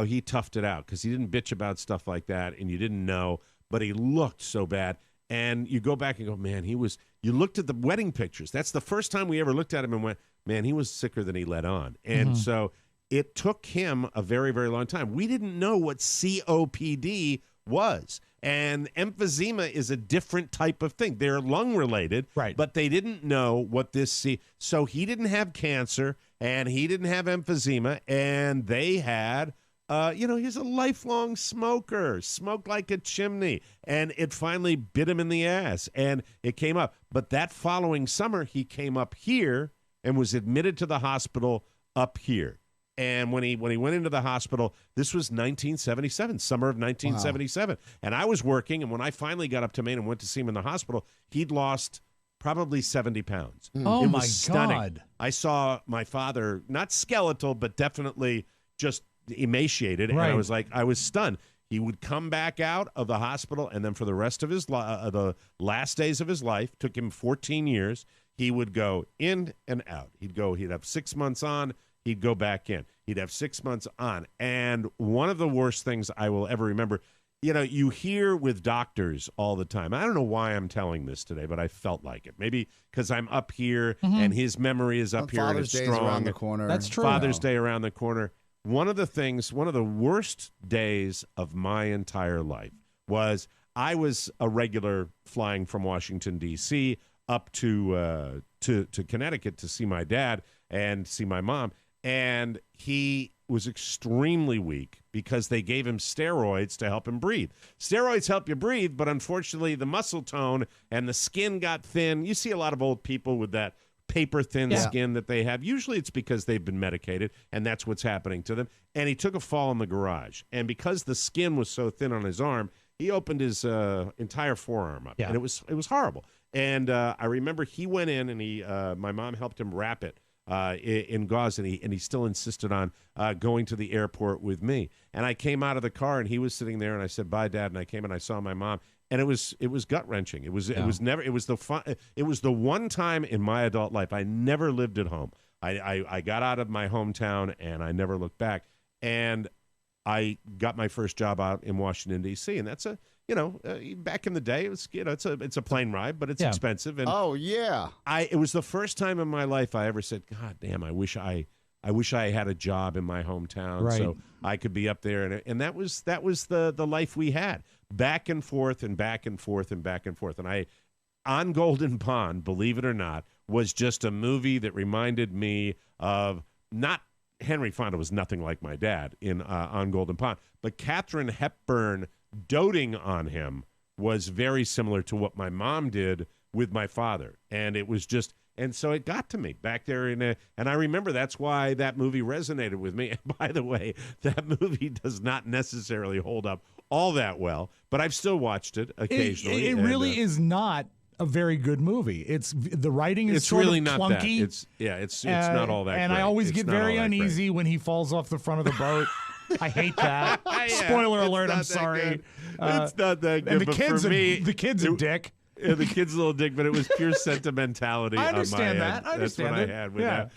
he toughed it out, because he didn't bitch about stuff like that, and you didn't know, but he looked so bad. And you go back and go, man, he was. You looked at the wedding pictures. That's the first time we ever looked at him and went, man, he was sicker than he let on. And so it took him a very, very long time. We didn't know what COPD was. And emphysema is a different type of thing. They're lung related, right? But they didn't know what this. So he didn't have cancer, and he didn't have emphysema, and they had. He's a lifelong smoker, smoked like a chimney, and it finally bit him in the ass, and it came up. But that following summer, he came up here and was admitted to the hospital up here. And when he went into the hospital, this was 1977, summer of 1977. Wow. And I was working, and when I finally got up to Maine and went to see him in the hospital, he'd lost probably 70 pounds. Oh, it was my stunning. God. I saw my father, not skeletal, but definitely just emaciated. Right. And I was stunned. He would come back out of the hospital, and then for the rest of his the last days of his life, took him 14 years, he would go in and out. He'd have 6 months on, he'd go back in. He'd have 6 months on. And one of the worst things I will ever remember, you hear with doctors all the time. I don't know why I'm telling this today, but I felt like it. Maybe because I'm up here and his memory is up here and it's strong. Around the corner. That's true. Father's Day around the corner. One of the worst days of my entire life was I was a regular flying from Washington, D.C. up to Connecticut to see my dad and see my mom. And he was extremely weak because they gave him steroids to help him breathe. Steroids help you breathe, but unfortunately the muscle tone and the skin got thin. You see a lot of old people with that paper-thin skin that they have. Usually it's because they've been medicated, and that's what's happening to them. And he took a fall in the garage. And because the skin was so thin on his arm, he opened his entire forearm up. Yeah. And it was horrible. And I remember he went in, and my mom helped him wrap it in gauze, and he still insisted on going to the airport with me. And I came out of the car, and he was sitting there, and I said, "Bye, Dad." And I came and I saw my mom. And it was gut-wrenching. It was the one time in my adult life I never lived at home. I got out of my hometown and I never looked back. And I got my first job out in Washington D.C. and that's back in the day it was it's a plane ride, but it's expensive. And it was the first time in my life I ever said, "God damn, I wish I had a job in my hometown so I could be up there." And that was the life we had. Back and forth and back and forth and back and forth. And On Golden Pond, believe it or not, was just a movie that reminded me of not Henry Fonda was nothing like my dad in On Golden Pond, but Katharine Hepburn doting on him was very similar to what my mom did with my father. And it was just, and so it got to me back there and I remember that's why that movie resonated with me. And by the way, that movie does not necessarily hold up all that well, but I've still watched it occasionally. It really is not a very good movie. The writing is sort really of not clunky. That. It's not all that. And great. I always it's get very uneasy when he falls off the front of the boat. I hate that. Spoiler alert! I'm sorry. It's not that good. And the but kid's for me, the kid's a dick. Yeah, the kid's a little dick, but it was pure sentimentality. I understand on my that. end. I understand That's what I had with that.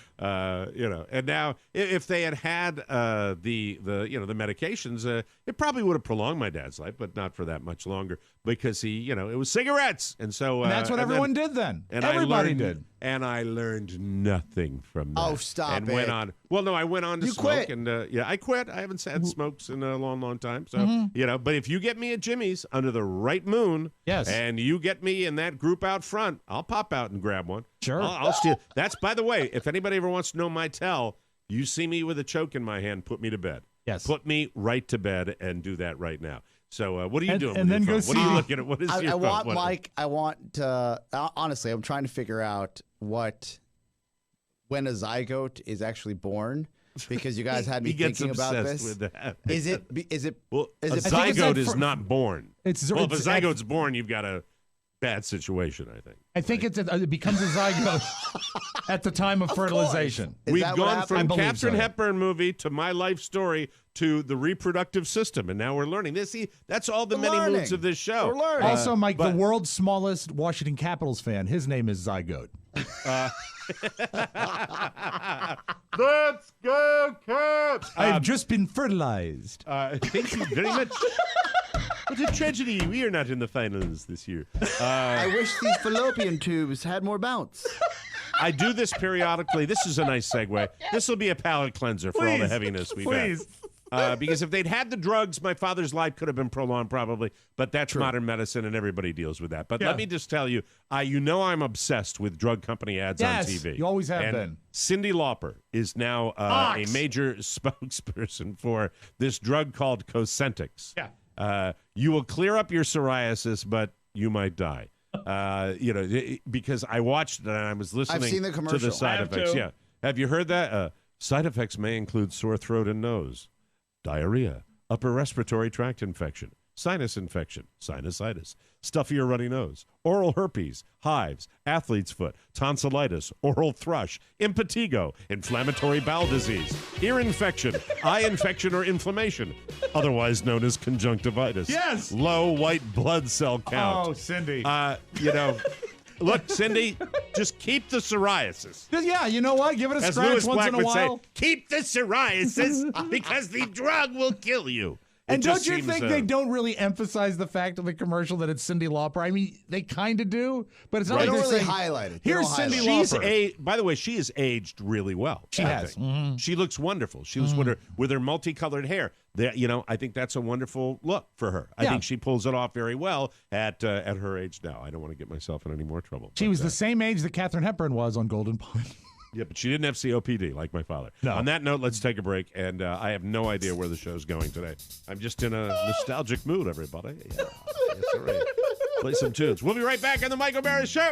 And now if they had the medications, it probably would have prolonged my dad's life, but not for that much longer because it was cigarettes, and so and that's what everyone did then. And everybody did. And I learned nothing from that. Oh, stop and it! Went on. Well, no, I went on to you smoke, quit. and I quit. I haven't had smokes in a long, long time. So but if you get me at Jimmy's under the right moon, yes, and you get me in that group out front, I'll pop out and grab one. Sure, I'll steal. That's, by the way, if anybody ever wants to know my tell, you see me with a choke in my hand, put me to bed. Yes, put me right to bed, and do that right now. So what are you doing? And then go see. What are you looking at? What is your phone? Want Mike. I want to. Honestly, I'm trying to figure out when a zygote is actually born, because you guys had me thinking about this. With that. Is it? Well, a zygote is not born. If a zygote's born, you've got a bad situation, I think. I think it becomes a zygote at the time of fertilization. We've gone from Katharine so. Hepburn movie to My Life Story to the reproductive system, and now we're learning this. See, that's all the many moods of this show. We're learning. Also, Mike, the world's smallest Washington Capitals fan, his name is Zygote. Let's go, Caps! I've just been fertilized. Thank you very much. What a tragedy. We are not in the finals this year. I wish these fallopian tubes had more bounce. I do this periodically. This is a nice segue. This will be a palate cleanser for all the heaviness we've had. Because if they'd had the drugs, my father's life could have been prolonged probably, but that's modern medicine and everybody deals with that. But let me just tell you, I'm obsessed with drug company ads on TV. You always have and been. Cyndi Lauper is now a major spokesperson for this drug called Cosentyx. Yeah. You will clear up your psoriasis, but you might die. Because I watched it and I was listening I've seen the commercial. to the side effects. Too. Yeah. Have you heard that? Side effects may include sore throat and nose, diarrhea, upper respiratory tract infection, sinus infection, sinusitis, stuffy or runny nose, oral herpes, hives, athlete's foot, tonsillitis, oral thrush, impetigo, inflammatory bowel disease, ear infection, eye infection or inflammation, otherwise known as conjunctivitis. Yes. Low white blood cell count. Oh, Cindy. Look, Cindy, just keep the psoriasis. Yeah, you know what? Give it a As scratch Lewis once Black in a would while. say, keep the psoriasis because the drug will kill you. And don't you think they don't really emphasize the fact of the commercial that it's Cyndi Lauper? I mean, they kind of do, but it's not They like don't they're really saying, highlight it. Here's Cyndi Lauper. By the way, she has aged really well. She has. Mm-hmm. She looks wonderful. She was with her multicolored hair. I think that's a wonderful look for her. I think she pulls it off very well at her age now. I don't want to get myself in any more trouble. She was the same age that Katharine Hepburn was on Golden Pond. Yeah, but she didn't have COPD like my father. No. On that note, let's take a break, and I have no idea where the show's going today. I'm just in a nostalgic mood, everybody. Yeah. Yes, sir. Play some tunes. We'll be right back on the Mike O'Mara Show.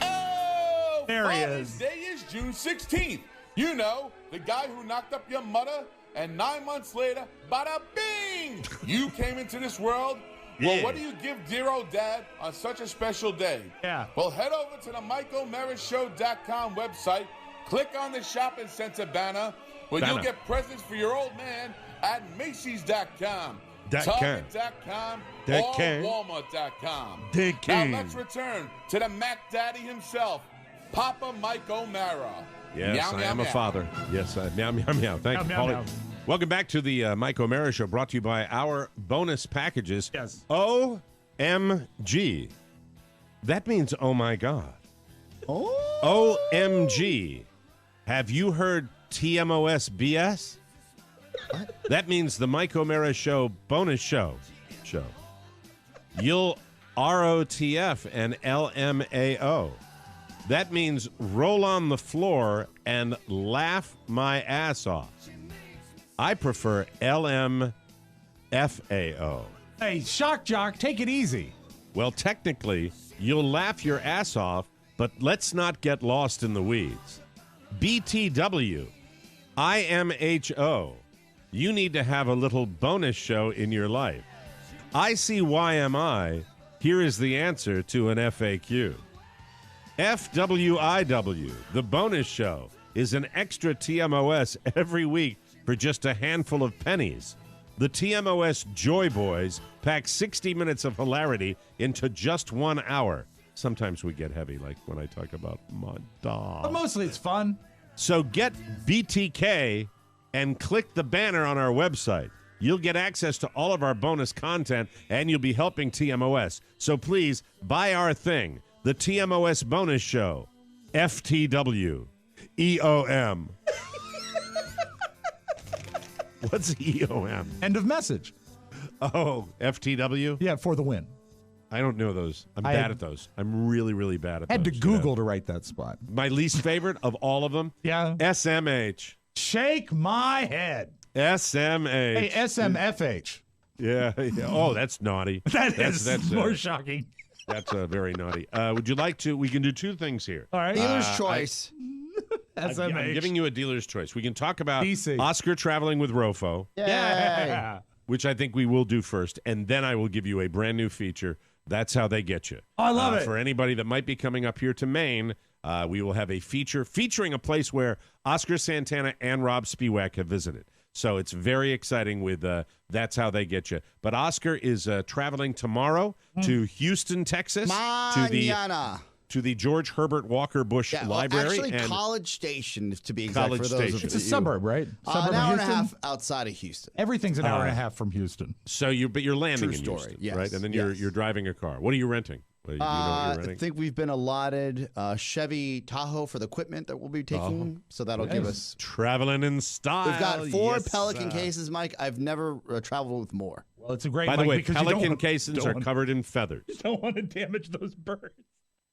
Oh, There he Father's is. Day is June 16th. You know, the guy who knocked up your mother, and 9 months later, bada bing, you came into this world. Well, what do you give dear old dad on such a special day? Yeah. Well, head over to the MikeOMaraShow.com website, click on the Shopping Center banner, where you'll get presents for your old man at Macy's.com, Target.com, or Walmart.com. Now let's return to the Mac Daddy himself, Papa Mike O'Mara. Yes, meow, I meow, am meow. a father. Yes, meow, meow, meow. Thank you, Meow, Paulie. meow. Welcome back to the Mike O'Mara Show, brought to you by our bonus packages. Yes. OMG. That means oh my God. Oh. OMG. Have you heard TMOS BS? What? That means the Mike O'Mara Show bonus show. You'll ROTF and LMAO. That means roll on the floor and laugh my ass off. I prefer LMFAO. Hey, shock jock, take it easy. Well, technically, you'll laugh your ass off, but let's not get lost in the weeds. BTW, IMHO, you need to have a little bonus show in your life. ICYMI, here is the answer to an FAQ. FWIW, the bonus show, is an extra TMOS every week for just a handful of pennies. The TMOS Joy Boys pack 60 minutes of hilarity into just 1 hour. Sometimes we get heavy, like when I talk about my dog. But mostly it's fun. So get BTK and click the banner on our website. You'll get access to all of our bonus content, and you'll be helping TMOS. So please, buy our thing, the TMOS Bonus Show, FTW, EOM. What's EOM? End of message. Oh, FTW? Yeah, for the win. I don't know those. I'm bad at those. I'm really, really bad at those. Had to Google to write that spot. My least favorite of all of them? Yeah. SMH. Shake my head. SMH. Hey, SMFH. Yeah. Oh, that's naughty. That's more shocking. That's very naughty. Would you like to? We can do two things here. All right. Dealer's choice. SMH. I'm giving you a dealer's choice. We can talk about DC. Oscar traveling with Rofo. Yeah. which I think we will do first, and then I will give you a brand new feature. That's how they get you. Oh, I love it. For anybody that might be coming up here to Maine, we will have a feature featuring a place where Oscar Santana and Robb Spiewak have visited. So it's very exciting with That's How They Get You. But Oscar is traveling tomorrow to Houston, Texas. Mañana. To the George Herbert Walker Bush Library. Actually, and College Station, to be exact. College for those Station. It's a suburb, right? Suburb an hour of and a Houston? half outside of Houston. Everything's an hour and a half from Houston. So you're landing True in story, Houston, yes, right? And then yes. you're driving a car. What are you renting? Do you know what you're renting? I think we've been allotted Chevy Tahoe for the equipment that we'll be taking, so that'll give us traveling in style. We've got 4 Pelican cases, Mike. I've never traveled with more. Well, it's a great. By the Mike, way, because Pelican cases are covered in feathers. You don't want to damage those birds.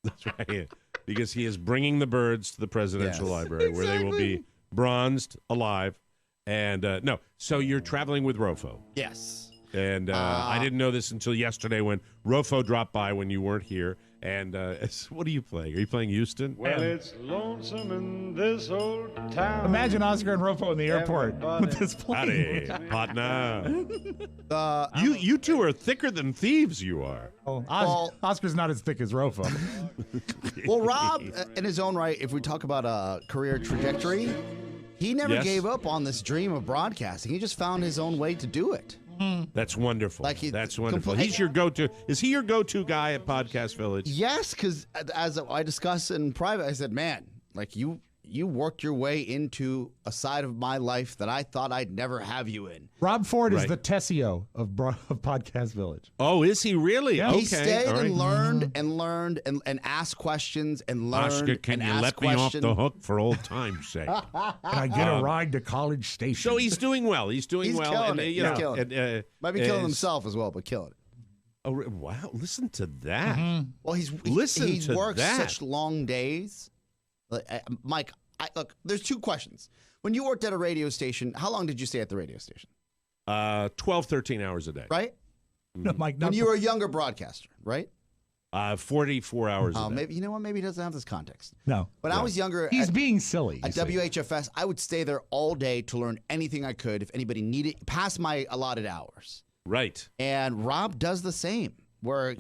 That's right. Because he is bringing the birds to the presidential library where they will be bronzed alive. And no, so you're traveling with Rofo. Yes. And I didn't know this until yesterday when Rofo dropped by when you weren't here. And what are you playing? Are you playing Houston? Well, it's lonesome in this old town. Imagine Oscar and Rofo in the airport with this plane. Howdy, partner. You two are thicker than thieves, you are. Oscar's not as thick as Rofo. Well, Robb, in his own right, if we talk about a career trajectory, he never gave up on this dream of broadcasting. He just found his own way to do it. That's wonderful. That's wonderful. He's your go-to. Is he your go-to guy at Podcast Village? Yes, because as I discussed in private, I said, man, like you worked your way into a side of my life that I thought I'd never have you in. Rob Ford is the Tessio of Podcast Village. Oh, is he really? Yeah. Okay. He stayed and learned and asked questions and learned. Oscar, can you let me off the hook for old time's sake? Can I get a ride to College Station? So he's doing well. He's doing well. Killing it. He's killing it. Might be killing himself as well, but killing it. Oh, wow. Listen to that. Well, he works such long days. Mike, look, there's 2 questions. When you worked at a radio station, how long did you stay at the radio station? 12, 13 hours a day. Right? No, Mike, when you were a younger broadcaster, right? 44 hours a day. Maybe, you know what? Maybe he doesn't have this context. No. When I was younger. He's being silly. At WHFS, I would stay there all day to learn anything I could if anybody needed, past my allotted hours. Right. And Robb does the same, where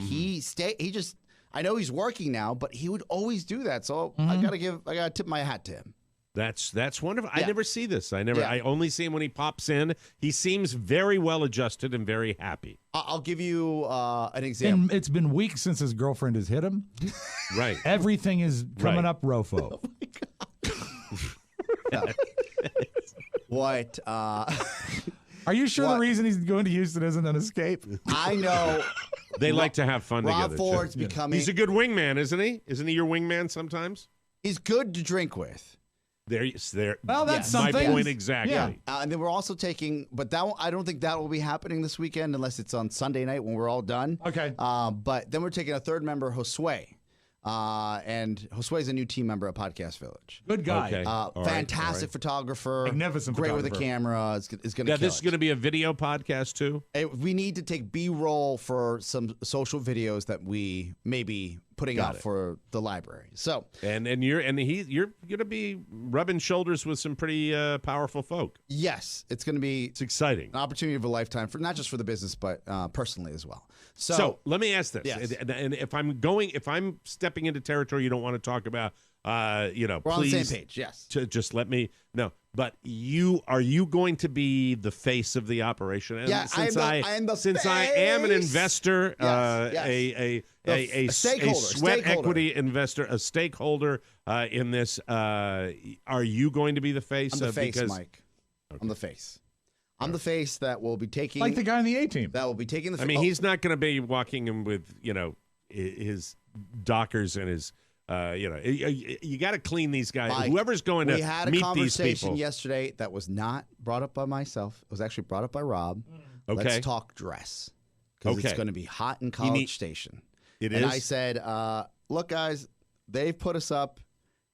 I know he's working now, but he would always do that. So I gotta tip my hat to him. That's wonderful. I never see this. I only see him when he pops in. He seems very well adjusted and very happy. I'll give you an example. It's been weeks since his girlfriend has hit him. Right. Everything is coming up Rofo. Oh my God. What? Are you sure the reason he's going to Houston isn't an escape? I know. They like to have fun together. Robb Ford's becoming. He's a good wingman, isn't he? Isn't he your wingman sometimes? He's good to drink with. There. Well, that's something. My point exactly. Yeah. And then we're also taking, but I don't think that will be happening this weekend unless it's on Sunday night when we're all done. Okay. But then we're taking a 3rd member, Josue. And Josue's a new team member at Podcast Village. Good guy. Okay. Fantastic photographer. Magnificent Great photographer. with a camera. Is going to kill this is going to be a video podcast too? We need to take B-roll for some social videos that we may be putting out for the library. So and you're going to be rubbing shoulders with some pretty powerful folk. Yes, it's going to be. It's exciting. An opportunity of a lifetime for not just for the business but personally as well. So let me ask this: yes. and if I'm stepping into territory you don't want to talk about, we're please on the same page. Yes, just let me know. But are you going to be the face of the operation? And yeah, since I am the since face. I am an investor, yes. a stakeholder, sweat equity investor, a stakeholder in this, are you going to be the face? I'm the face, Mike. Okay. I'm the face. I'm the face that will be taking, like the guy on the A-team. That will be taking the. I mean, he's not going to be walking him with his Dockers and his. You got to clean these guys. Mike, whoever's going to meet these people. We had a conversation yesterday that was not brought up by myself. It was actually brought up by Robb. Okay. Let's talk dress. Because it's going to be hot in College Station. It and is? I said, look, guys, they've put us up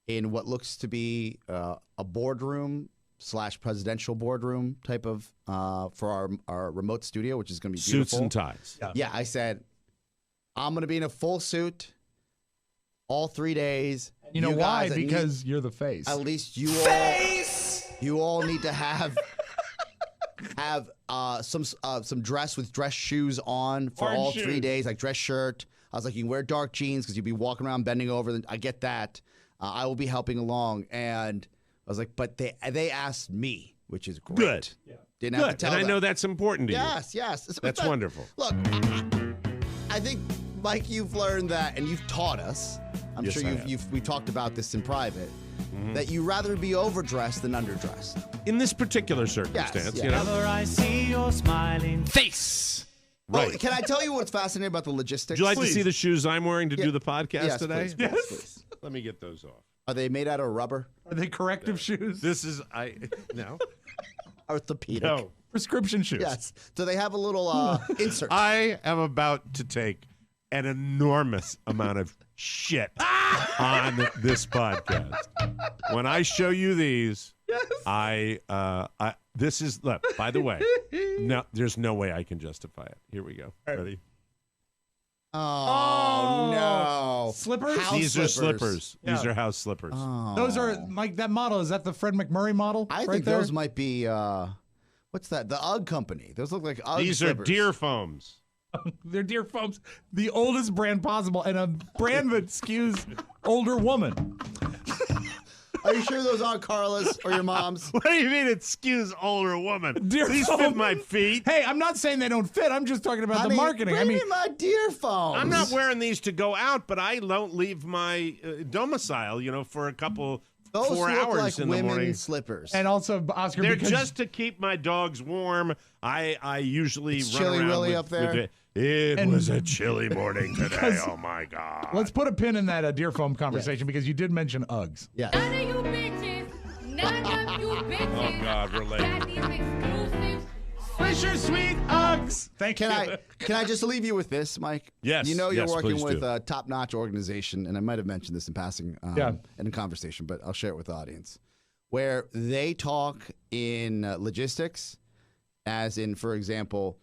in what looks to be a boardroom / presidential boardroom type of for our remote studio, which is going to be beautiful. Suits and ties. Yeah, I said, I'm going to be in a full suit all 3 days. You know why? Because you're the face. At least you all need to have have some dress with dress shoes on for all 3 days, like dress shirt. I was like, you can wear dark jeans because you'd be walking around bending over. I get that. I will be helping along. And I was like, but they asked me, which is great. Good. Yeah. Didn't have to tell them. I know that's important to you. Yes. That's wonderful. Look, I think, Mike, you've learned that, and you've taught us. I'm sure we talked about this in private. That you rather be overdressed than underdressed. In this particular circumstance, yes. you know. Whenever I see your smiling face. Right. Well, can I tell you what's fascinating about the logistics? Would you like to see the shoes I'm wearing to do the podcast today? Please. Let me get those off. Are they made out of rubber? Are they corrective shoes? This is no. Orthopedic. No. Prescription shoes. Yes. Do they have a little insert? I am about to take an enormous amount of shit on this podcast. When I show you these, this is, look, by the way, no, there's no way I can justify it. Here we go. Ready? Oh, no. Slippers? These are slippers. Yeah. These are house slippers. Oh. Those are, Mike, that model, is that the Fred McMurray model? I think those might be, what's that? The UGG company. Those look like UGG These slippers. are deer foams. They're deer foams. The oldest brand possible, and a brand that skews older woman. Are you sure those aren't Carla's or your mom's? What do you mean it skews older woman? These foam. fit my feet. Hey, I'm not saying they don't fit. I'm just talking about the marketing. Bring me my deer foams. I'm not wearing these to go out, but I don't leave my domicile, for a couple. Those 4 look hours like in the morning. women's slippers. And also, Oscar, they're because just to keep my dogs warm. I usually it's run chilly around Willy up there. It was a chilly morning today. Oh my God! Let's put a pin in that deer foam conversation because you did mention Uggs. Yeah. None of you bitches. None of you bitches. Oh God, we're late. Got these exclusive. Fisher Sweet Uggs. Thank you. Can I just leave you with this, Mike? Yes. You know you're yes, working please with do. a top-notch organization, and I might have mentioned this in passing in a conversation, but I'll share it with the audience, where they talk in logistics, as in, for example,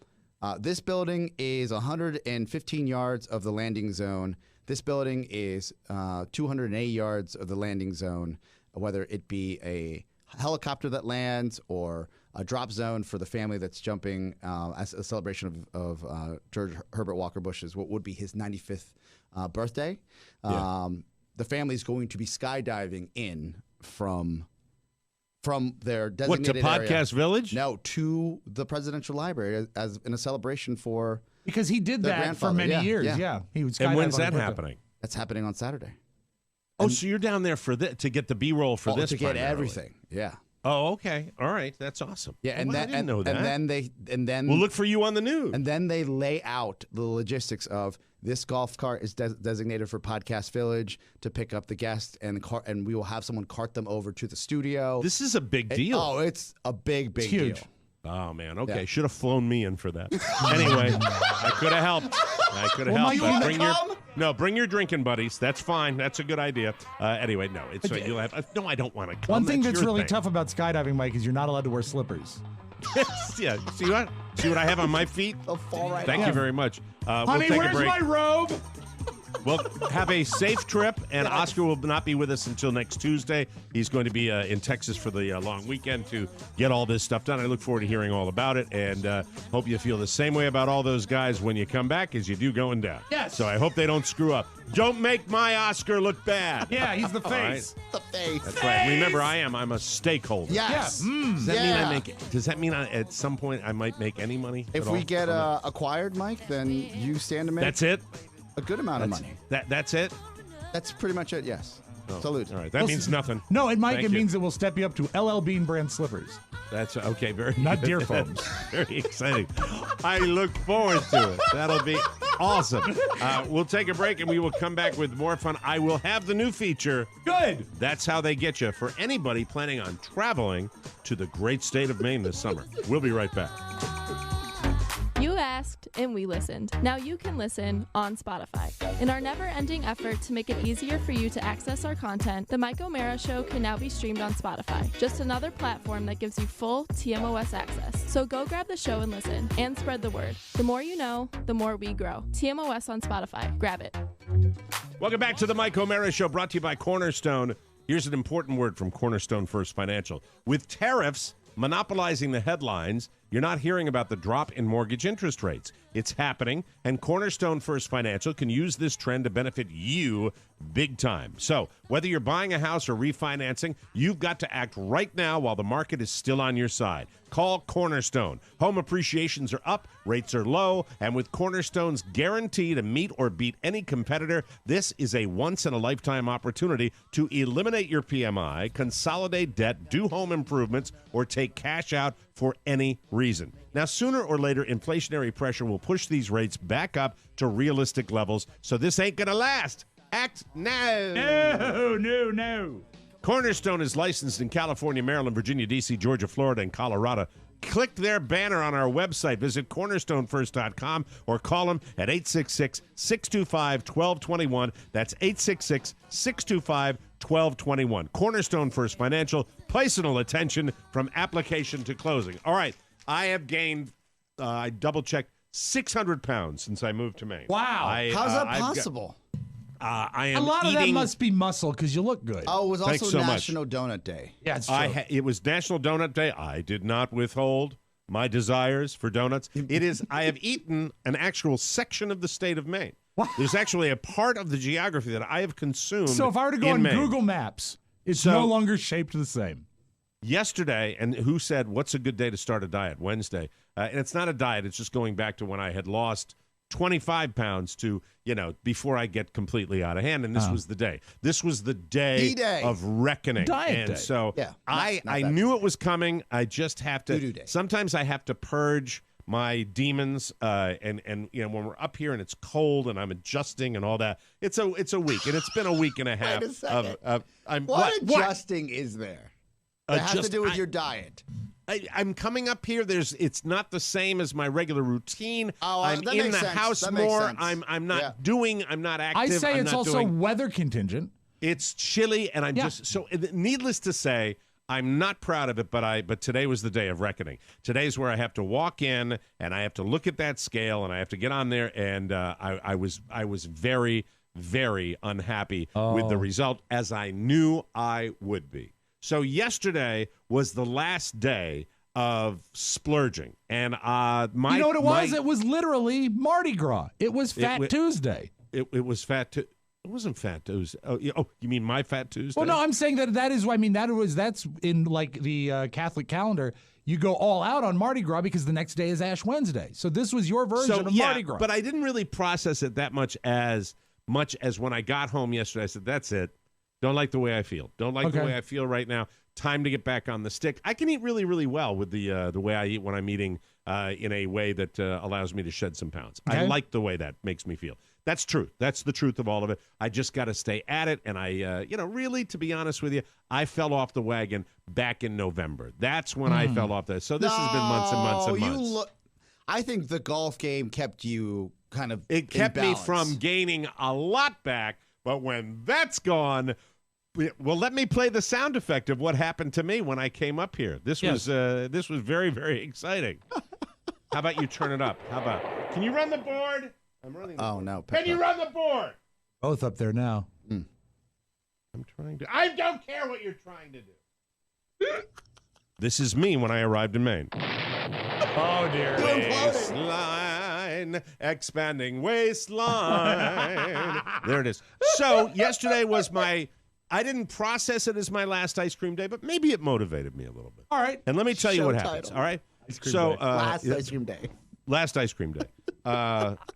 this building is 115 yards of the landing zone. This building is 280 yards of the landing zone, whether it be a helicopter that lands or a drop zone for the family that's jumping as a celebration of George Herbert Walker Bush's, what would be his 95th birthday. Yeah. The family's going to be skydiving in from their designated What, to Podcast area. Village? No, to the Presidential Library as in a celebration for Because he did that for many years. Yeah. He would and when's skydive on that a happening? That's happening on Saturday. Oh, so you're down there for to get the B-roll for this to get primarily. everything. Yeah. Oh, okay. All right. That's awesome. Yeah, and well, I didn't know that. And then we'll look for you on the news. And then they lay out the logistics of this golf cart is designated for Podcast Village to pick up the guests, and we will have someone cart them over to the studio. This is a big deal. It's a big It's deal. huge. Oh, man. Okay. Yeah. Should have flown me in for that. Anyway, I could have helped. Well, Mike, you wanna bring your drinking buddies. That's fine. That's a good idea. Anyway, no. You'll have. No, I don't want to come. One thing that's your really thing. tough about skydiving, Mike, is you're not allowed to wear slippers. Yeah. See what I have on my feet? They'll fall right Thank off. you very much. Honey, we'll take where's a break. my robe? Well, have a safe trip, and Oscar will not be with us until next Tuesday. He's going to be in Texas for the long weekend to get all this stuff done. I look forward to hearing all about it, and hope you feel the same way about all those guys when you come back as you do going down. Yes. So I hope they don't screw up. Don't make my Oscar look bad. Yeah, he's the All right? face. The face. That's right. Remember, I'm a stakeholder. Yes. Does that mean at some point I might make any money? If at we all? get acquired, Mike, then you stand to make That's it? a good amount of money. That's it? That's pretty much it, yes. Salute. All right. That means nothing. No, it might. Thank It you. means it will step you up to LL Bean brand slippers. That's okay. Very Not good. deer foams. Very exciting. I look forward to it. That'll be awesome. We'll take a break and we will come back with more fun. I will have the new feature. Good. That's how they get you for anybody planning on traveling to the great state of Maine this summer. We'll be right back. You asked, and we listened. Now you can listen on Spotify. In our never-ending effort to make it easier for you to access our content, The Mike O'Mara Show can now be streamed on Spotify. Just another platform that gives you full TMOS access. So go grab the show and listen, and spread the word. The more you know, the more we grow. TMOS on Spotify. Grab it. Welcome back to the Mike O'Mara Show, brought to you by Cornerstone. Here's an important word from Cornerstone First Financial. With tariffs monopolizing the headlines, you're not hearing about the drop in mortgage interest rates. It's happening, and Cornerstone First Financial can use this trend to benefit you big time. So whether you're buying a house or refinancing, you've got to act right now while the market is still on your side. Call Cornerstone. Home appreciations are up, rates are low, and with Cornerstone's guarantee to meet or beat any competitor, this is a once-in-a-lifetime opportunity to eliminate your PMI, consolidate debt, do home improvements, or take cash out for any reason. Now, sooner or later, inflationary pressure will push these rates back up to realistic levels, so this ain't going to last. Act now. No. Cornerstone is licensed in California, Maryland, Virginia, D.C., Georgia, Florida, and Colorado. Click their banner on our website. Visit cornerstonefirst.com or call them at 866-625-1221. That's 866-625-1221. Cornerstone First Financial, personal attention from application to closing. All right, I have gained, I double-checked, 600 pounds since I moved to Maine. Wow. How's that possible? I am a lot of eating, that must be muscle because you look good. Oh, it was Thanks also so National Donut Day. Yeah, it's true. It was National Donut Day. I did not withhold my desires for donuts. It is. I have eaten an actual section of the state of Maine. What? There's actually a part of the geography that I have consumed. So if I were to go on Maine. Google Maps, it's no longer shaped the same. Yesterday, and who said, what's a good day to start a diet? Wednesday. And it's not a diet. It's just going back to when I had lost 25 pounds to, before I get completely out of hand. And this was the day. This was the day of reckoning. Diet day. So yeah, I knew it was coming. I just have to. Sometimes I have to purge my demons. And when we're up here and it's cold and I'm adjusting and all that, it's a week. And it's been a week and a half. Wait a second. What adjusting is there? That has to do with your diet. I'm coming up here. It's not the same as my regular routine. Oh, I'm that in makes the sense. house That makes more. sense. I'm not doing. I'm not active. I say I'm it's not also doing, weather contingent. It's chilly, and I'm just so. Needless to say, I'm not proud of it. But today was the day of reckoning. Today's where I have to walk in and I have to look at that scale and I have to get on there. And I was very, very unhappy with the result, as I knew I would be. So yesterday was the last day of splurging, and you know what it was? It was literally Mardi Gras. It was Fat Tuesday. It was Fat Tuesday. It wasn't Fat Tuesday. Oh, you mean my Fat Tuesday? Well, no, I'm saying that is. I mean, that's in like the Catholic calendar. You go all out on Mardi Gras because the next day is Ash Wednesday. So this was your version of Mardi Gras. But I didn't really process it that much as when I got home yesterday. I said, "That's it. Don't like the way I feel. Don't like the way I feel right now. Time to get back on the stick." I can eat really, really well with the way I eat when I'm eating in a way that allows me to shed some pounds. Okay. I like the way that makes me feel. That's true. That's the truth of all of it. I just got to stay at it. And I, really, to be honest with you, I fell off the wagon back in November. That's when I fell off that. So this has been months and months and months. I think the golf game kept you kind of It kept me from gaining a lot back. But when that's gone, well, let me play the sound effect of what happened to me when I came up here. This was very, very exciting. How about you turn it up? How about? Can you run the board? I'm running. No! Can you run the board? Both up there now. I'm trying to. I don't care what you're trying to do. This is me when I arrived in Maine. Oh dear. Waistline, expanding waistline. There it is. So yesterday was I didn't process it as my last ice cream day, but maybe it motivated me a little bit. All right. And let me tell you what happens. All right. Last ice cream day. Last ice cream day.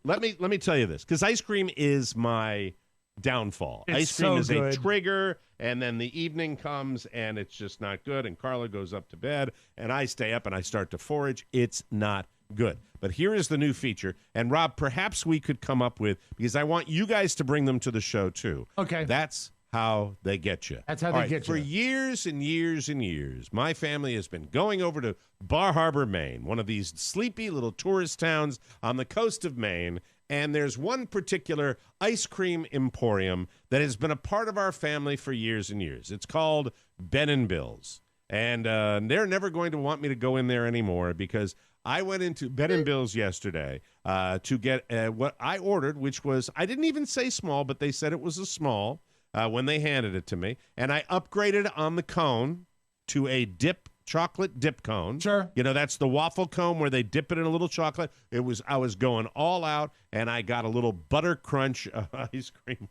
Let me tell you this, because ice cream is my downfall. Ice cream is a trigger, and then the evening comes, and it's just not good, and Carla goes up to bed, and I stay up, and I start to forage. It's not good. But here is the new feature, and Rob, perhaps we could come up with, because I want you guys to bring them to the show, too. Okay. That's how they get you. That's how they get you. For years and years and years, my family has been going over to Bar Harbor, Maine, one of these sleepy little tourist towns on the coast of Maine, and there's one particular ice cream emporium that has been a part of our family for years and years. It's called Ben & Bill's, and they're never going to want me to go in there anymore because I went into Ben & Bill's yesterday to get what I ordered, which was, I didn't even say small, but they said it was a small when they handed it to me, and I upgraded on the cone to a dip chocolate dip cone. Sure. You know, that's the waffle cone where they dip it in a little chocolate. I was going all out, and I got a little butter crunch ice cream.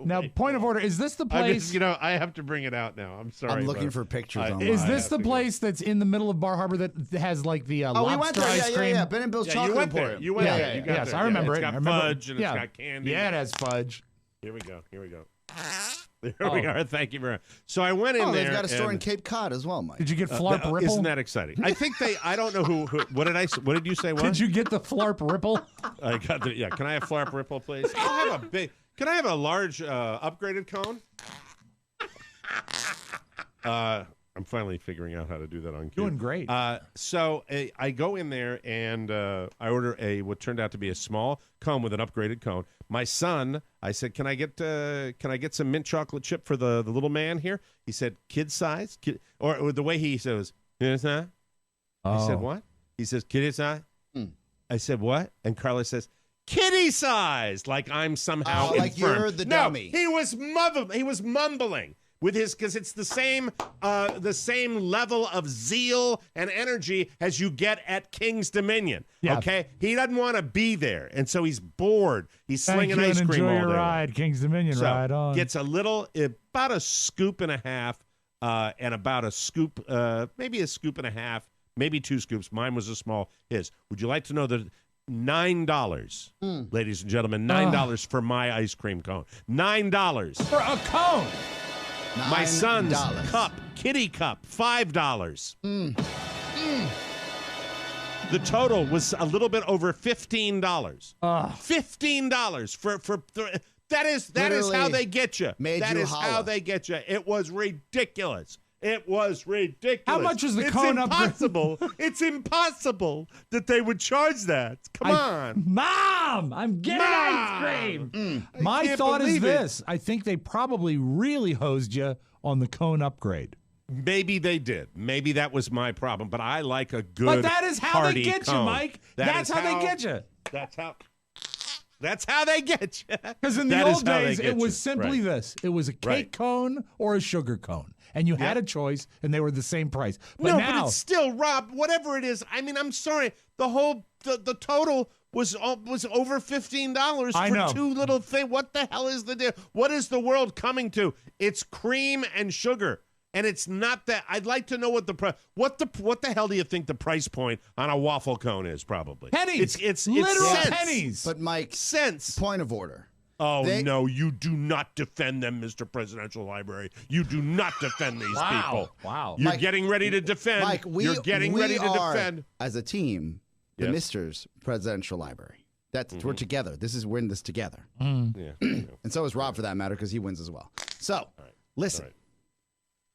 Now, point of order, is this the place? I have to bring it out now. I'm sorry. I'm looking for pictures online. Is this the place that's in the middle of Bar Harbor that has like the Lobster Ice Cream? Yeah, Ben and Bill's Chocolate Emporium. You went there. You got yes, there. I remember it. It's got fudge and it's got candy. Yeah, it has fudge. Here we go. There we are. Thank you very much. So I went in there. They've got a store in Cape Cod as well, Mike. Did you get Flarp Ripple? Isn't that exciting? I think I don't know who what did you say? What? Did you get the Flarp Ripple? I got the, can I have Flarp Ripple, please? Can I have a large upgraded cone? I'm finally figuring out how to do that on cue. Doing great. So I go in there and I order what turned out to be a small cone with an upgraded cone. My son, I said, can I get some mint chocolate chip for the little man here? He said, kid size? Or the way he says, kid size? I said, what? He says, kid size? I said, what? And Carla says, kitty size, like I'm somehow like infirm. you're the dummy. He was mumbling. Because it's the same level of zeal and energy as you get at King's Dominion. Yeah. Okay, he doesn't want to be there, and so he's bored. He's slinging ice cream all day. Enjoy your ride, King's Dominion. So ride on. Gets about a scoop and a half, and about a scoop, maybe a scoop and a half, maybe 2 scoops. Mine was a small. His. Would you like to know that? $9, ladies and gentlemen, $9 for my ice cream cone. $9 for a cone. My son's cup, kitty cup, $5. The total was a little bit over $15. $15 for that is how they get you. That is how they get you. It was ridiculous. It was ridiculous. How much is the cone up? It's impossible that they would charge that. Come on. Mom, I'm getting ice cream. My thought is this. I think they probably really hosed you on the cone upgrade. Maybe they did. Maybe that was my problem. But I like a good But that is how they get cone. you, Mike. That's how they get you. That's how they get you. Because in the old days, it was simply this. It was a cake cone or a sugar cone. And you had a choice, and they were the same price. But but it's still, Rob, whatever it is. I mean, I'm sorry. The total was over $15 for 2 little things. What the hell is the deal? What is the world coming to? It's cream and sugar. And it's not that. I'd like to know what the hell do you think the price point on a waffle cone is? Probably pennies. It's literal cents. pennies. But Mike, cents. Point of order. Oh, no, you do not defend them, Mr. Presidential Library. You do not defend these people. Wow. You're getting ready to defend. Mike, You're getting ready to defend. As a team, the Mr. Presidential Library. We're together. We're in this together. Yeah. And so is Rob, for that matter, because he wins as well. So, listen.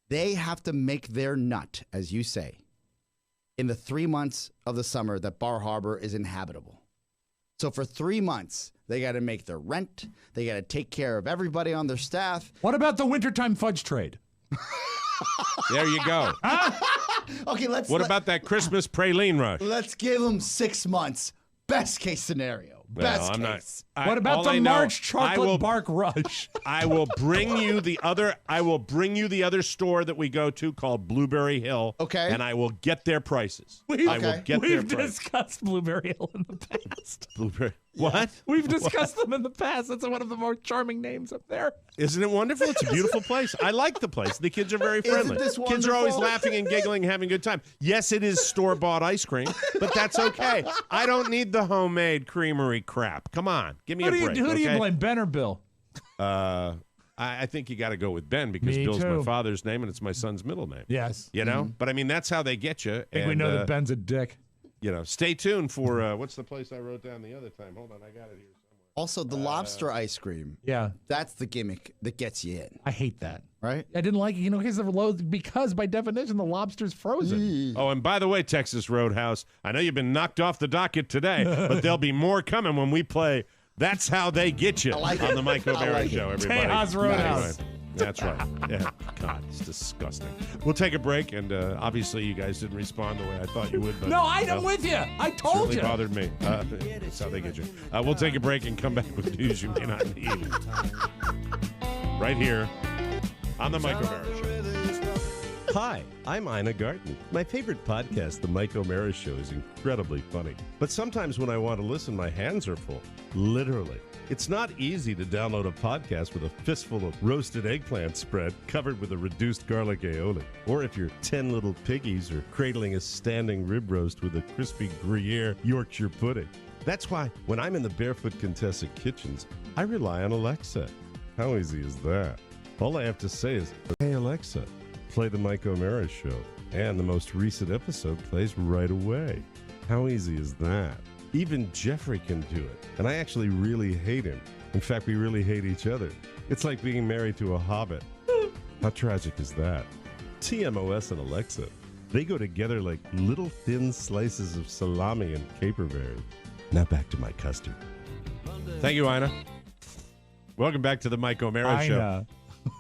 They have to make their nut, as you say, in the 3 months of the summer that Bar Harbor is inhabitable. So for 3 months, they got to make their rent. They got to take care of everybody on their staff. What about the wintertime fudge trade? There you go. Okay, What about that Christmas praline rush? Let's give them 6 months. Best case scenario. Best case. What about the March chocolate bark rush? I will bring you the other store that we go to called Blueberry Hill. Okay. And I will get their prices. We've discussed Blueberry Hill in the past. Blueberry. What? We've discussed them in the past. That's one of the more charming names up there. Isn't it wonderful? It's a beautiful place. I like the place. The kids are very friendly. Kids are always laughing and giggling, having a good time. Yes, it is store-bought ice cream, but that's okay. I don't need the homemade creamery crap. Come on. Give me a break. Who do you blame, Ben or Bill? I think you got to go with Ben because Bill's my father's name and it's my son's middle name. Yes. You know? But I mean, that's how they get you. I think we know that Ben's a dick. You know, stay tuned for what's the place I wrote down the other time? Hold on, I got it here somewhere. Also, the lobster ice cream. Yeah. That's the gimmick that gets you in. I hate that. Right? I didn't like it, because by definition, the lobster's frozen. Oh, and by the way, Texas Roadhouse, I know you've been knocked off the docket today, but there'll be more coming when we play That's How They Get You on the Mike O'Barry Show, everybody. Tejas Roadhouse. Anyway, that's right. Yeah. God, it's disgusting. We'll take a break, and obviously you guys didn't respond the way I thought you would. But, no, I'm with you. I told you. It bothered me. That's how they get you. We'll take a break and come back with news you may not need. Right here on the Mike O'Barry Show. Hi, I'm Ina Garten. My favorite podcast, The Mike O'Mara Show, is incredibly funny. But sometimes when I want to listen, my hands are full. Literally. It's not easy to download a podcast with a fistful of roasted eggplant spread covered with a reduced garlic aioli. Or if you're 10 little piggies or cradling a standing rib roast with a crispy Gruyere Yorkshire pudding. That's why when I'm in the Barefoot Contessa kitchens, I rely on Alexa. How easy is that? All I have to say is, hey Alexa, play the Mike O'Mara Show. And the most recent episode plays right away. How easy is that? Even Jeffrey can do it. And I actually really hate him. In fact, we really hate each other. It's like being married to a hobbit. How tragic is that? TMOS and Alexa, they go together like little thin slices of salami and caperberry. Now back to my custard. Thank you, Ina. Welcome back to the Mike O'Mara Show.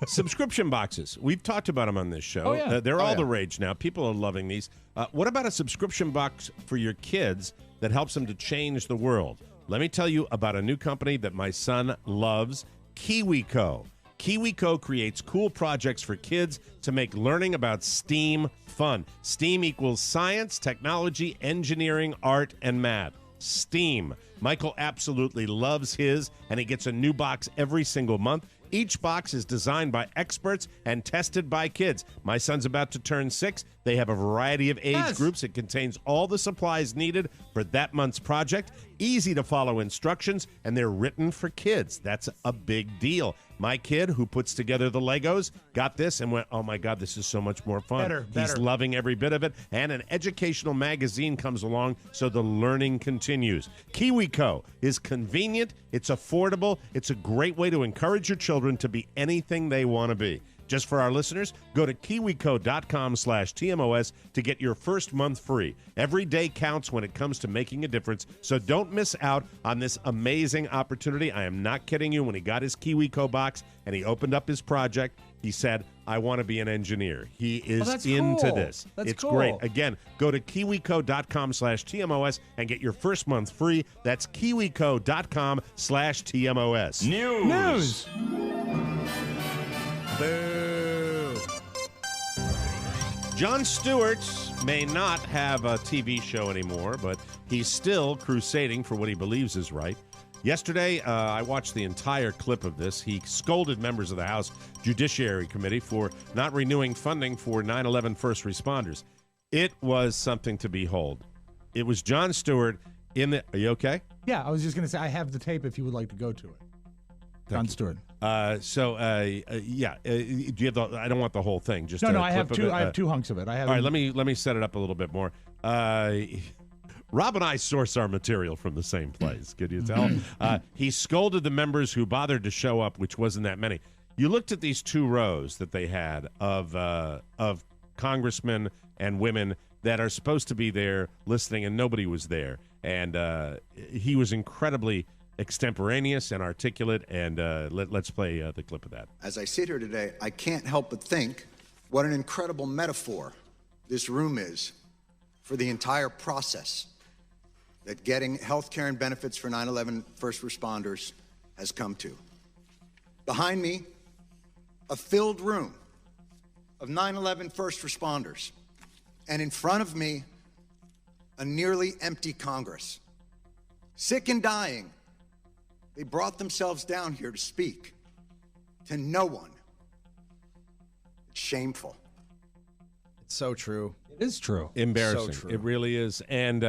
Subscription boxes. We've talked about them on this show. Oh, yeah. They're all the rage now. People are loving these. What about a subscription box for your kids that helps them to change the world? Let me tell you about a new company that my son loves, KiwiCo. KiwiCo creates cool projects for kids to make learning about STEAM fun. STEAM equals science, technology, engineering, art, and math. STEAM. Michael absolutely loves his, and he gets a new box every single month. Each box is designed by experts and tested by kids. My son's about to turn 6. They have a variety of age groups. It contains all the supplies needed for that month's project. Easy to follow instructions, and they're written for kids. That's a big deal. My kid, who puts together the Legos, got this and went, oh my God, this is so much more fun. Better. He's loving every bit of it. And an educational magazine comes along, so the learning continues. KiwiCo is convenient, it's affordable, it's a great way to encourage your children to be anything they want to be. Just for our listeners, go to kiwico.com/TMOS to get your first month free. Every day counts when it comes to making a difference, so don't miss out on this amazing opportunity. I am not kidding you. When he got his KiwiCo box and he opened up his project, he said, I want to be an engineer. He is into this. It's cool. Great. Again, go to kiwico.com/TMOS and get your first month free. That's kiwico.com/TMOS. News. Boo. Jon Stewart may not have a TV show anymore, but he's still crusading for what he believes is right. Yesterday, I watched the entire clip of this. He scolded members of the House Judiciary Committee for not renewing funding for 9/11 first responders. It was something to behold. It was Jon Stewart in the... Are you okay? Yeah, I was just going to say, I have the tape if you would like to go to it. Jon Stewart. Do you have the? I don't want the whole thing. Just no. I have two. I have two hunks of it. All right, let me set it up a little bit more. Rob and I source our material from the same place. Could you tell? He scolded the members who bothered to show up, which wasn't that many. You looked at these two rows that they had of congressmen and women that are supposed to be there listening, and nobody was there. And he was incredibly extemporaneous and articulate, and let's play the clip of that. As I sit here today, I can't help but think what an incredible metaphor this room is for the entire process that getting health care and benefits for 9/11 first responders has come to. Behind me, a filled room of 9/11 first responders, and in front of me, a nearly empty Congress. Sick and dying, they brought themselves down here to speak to no one. It's shameful. It's so true. It is true. Embarrassing. So true. It really is. And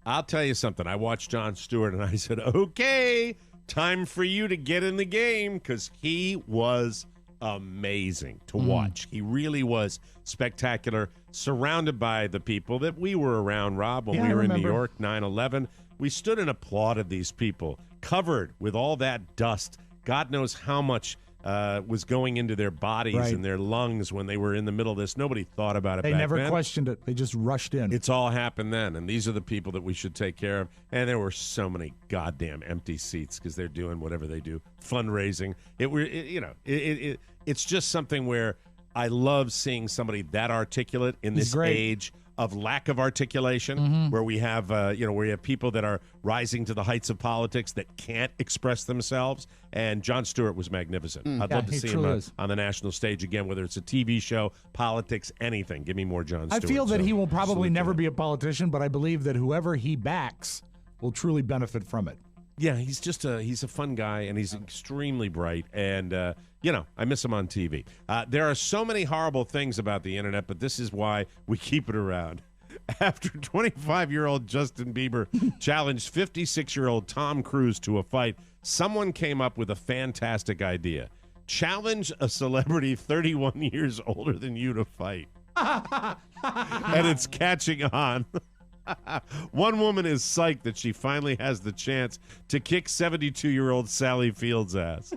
I'll tell you something. I watched Jon Stewart, and I said, okay, time for you to get in the game, because he was amazing to watch. He really was spectacular, surrounded by the people that we were around, Rob, when we were in New York, 9/11. We stood and applauded these people, covered with all that dust. God knows how much was going into their bodies and their lungs when they were in the middle of this. Nobody thought about it back then. They never questioned it. They just rushed in. It's all happened then, and these are the people that we should take care of. And there were so many goddamn empty seats because they're doing whatever they do, fundraising. It's just something where I love seeing somebody that articulate in this age of lack of articulation, where we have where you have people that are rising to the heights of politics that can't express themselves. And Jon Stewart was magnificent. I'd love to see him on the national stage again, whether it's a TV show, politics, anything. Give me more Jon Stewart. I feel that he will probably never be a politician, but I believe that whoever he backs will truly benefit from it. Yeah, he's a fun guy, and he's extremely bright, and I miss him on TV. There are so many horrible things about the internet, but this is why we keep it around. After 25-year-old Justin Bieber challenged 56-year-old Tom Cruise to a fight, someone came up with a fantastic idea. Challenge a celebrity 31 years older than you to fight. And it's catching on. One woman is psyched that she finally has the chance to kick 72-year-old Sally Field's ass.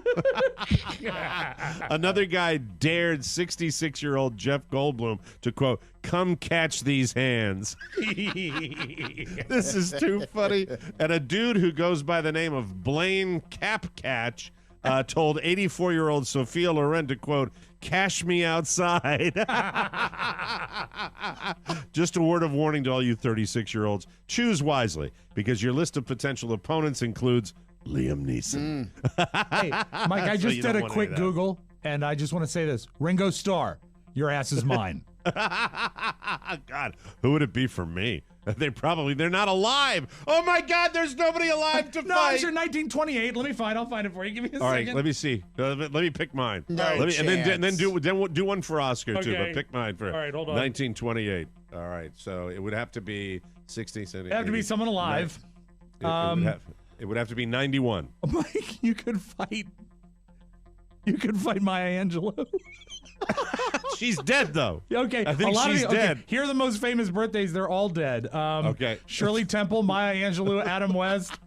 Another guy dared 66-year-old Jeff Goldblum to, quote, come catch these hands. This is too funny. And a dude who goes by the name of Blaine Capcatch told 84-year-old Sophia Loren to, quote, cash me outside. Just a word of warning to all you 36-year-olds. Choose wisely, because your list of potential opponents includes Liam Neeson. Hey, Mike, I just did a quick Google, and I just want to say this. Ringo Starr, your ass is mine. God, who would it be for me? They're not alive. Oh my God, there's nobody alive to fight. No, I'm sure 1928. Let me find. I'll find it for you. Give me a second. All right, let me see. Let me pick mine. No chance. And then do one for Oscar too. Okay. But pick mine for. All right, hold on. 1928. All right, so it would have to be 60. It'd have to be someone alive. It would have to be 91. Mike, you could fight Maya Angelou. She's dead, though. Okay. I think she's dead. Okay. Here are the most famous birthdays. They're all dead. Okay. Shirley Temple, Maya Angelou, Adam West,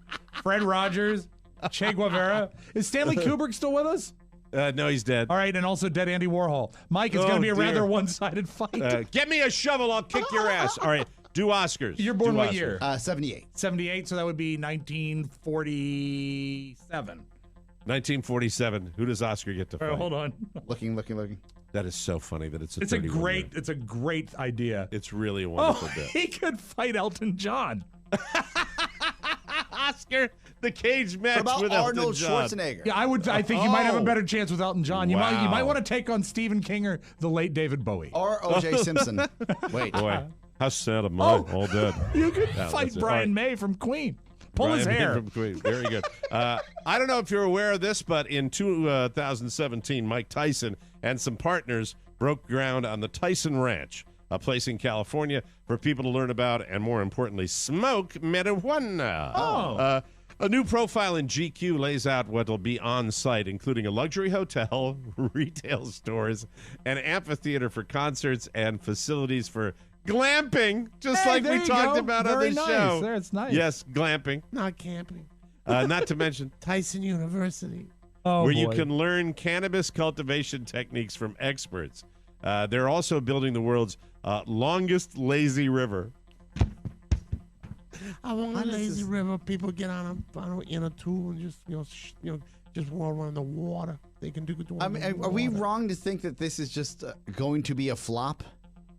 Fred Rogers, Che Guevara. Is Stanley Kubrick still with us? No, he's dead. All right, and also dead Andy Warhol. Mike, it's going to be a rather one-sided fight. Get me a shovel. I'll kick your ass. All right. Do Oscars. You're born what year? 78. 78, so that would be 1947. 1947. Who does Oscar get to fight? Hold on. Looking. That is so funny that it's a great idea. It's really a wonderful bit. He could fight Elton John. Oscar, the cage match with Arnold Elton John. Schwarzenegger? Yeah, I think you might have a better chance with Elton John. You Wow. might want to take on Stephen King or the late David Bowie. Or O.J. Simpson. Wait. Boy, how sad am I? All dead. You could fight Brian May from Queen. Pull his hair. From Queen. Very good. I don't know if you're aware of this, but in 2017, Mike Tyson and some partners broke ground on the Tyson Ranch, a place in California for people to learn about and, more importantly, smoke marijuana. A new profile in GQ lays out what will be on site, including a luxury hotel, retail stores, an amphitheater for concerts, and facilities for glamping, just like we talked about on this show. It's nice. Yes, glamping, not camping. Not to mention Tyson University, where you can learn cannabis cultivation techniques from experts. They're also building the world's longest lazy river. I want a lazy river. People get on a tool and just just roll around the water. They can do it. I mean, are we wrong to think that this is just going to be a flop?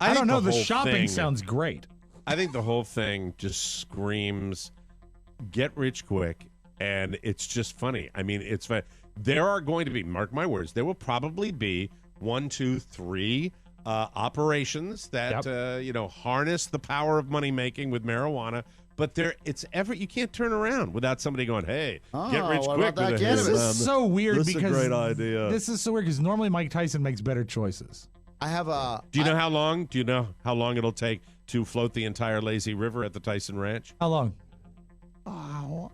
I don't know. The shopping sounds great. I think the whole thing just screams get rich quick, and it's just funny. I mean, it's fun. There are going to be, mark my words, there will probably be 1, 2, 3 operations that harness the power of money making with marijuana. But you can't turn around without somebody going, "Hey, get rich quick." This is so weird this because is a great idea. This is so weird because normally Mike Tyson makes better choices. I have a. Do you know how long? Do you know how long it'll take to float the entire lazy river at the Tyson Ranch? How long? Hour.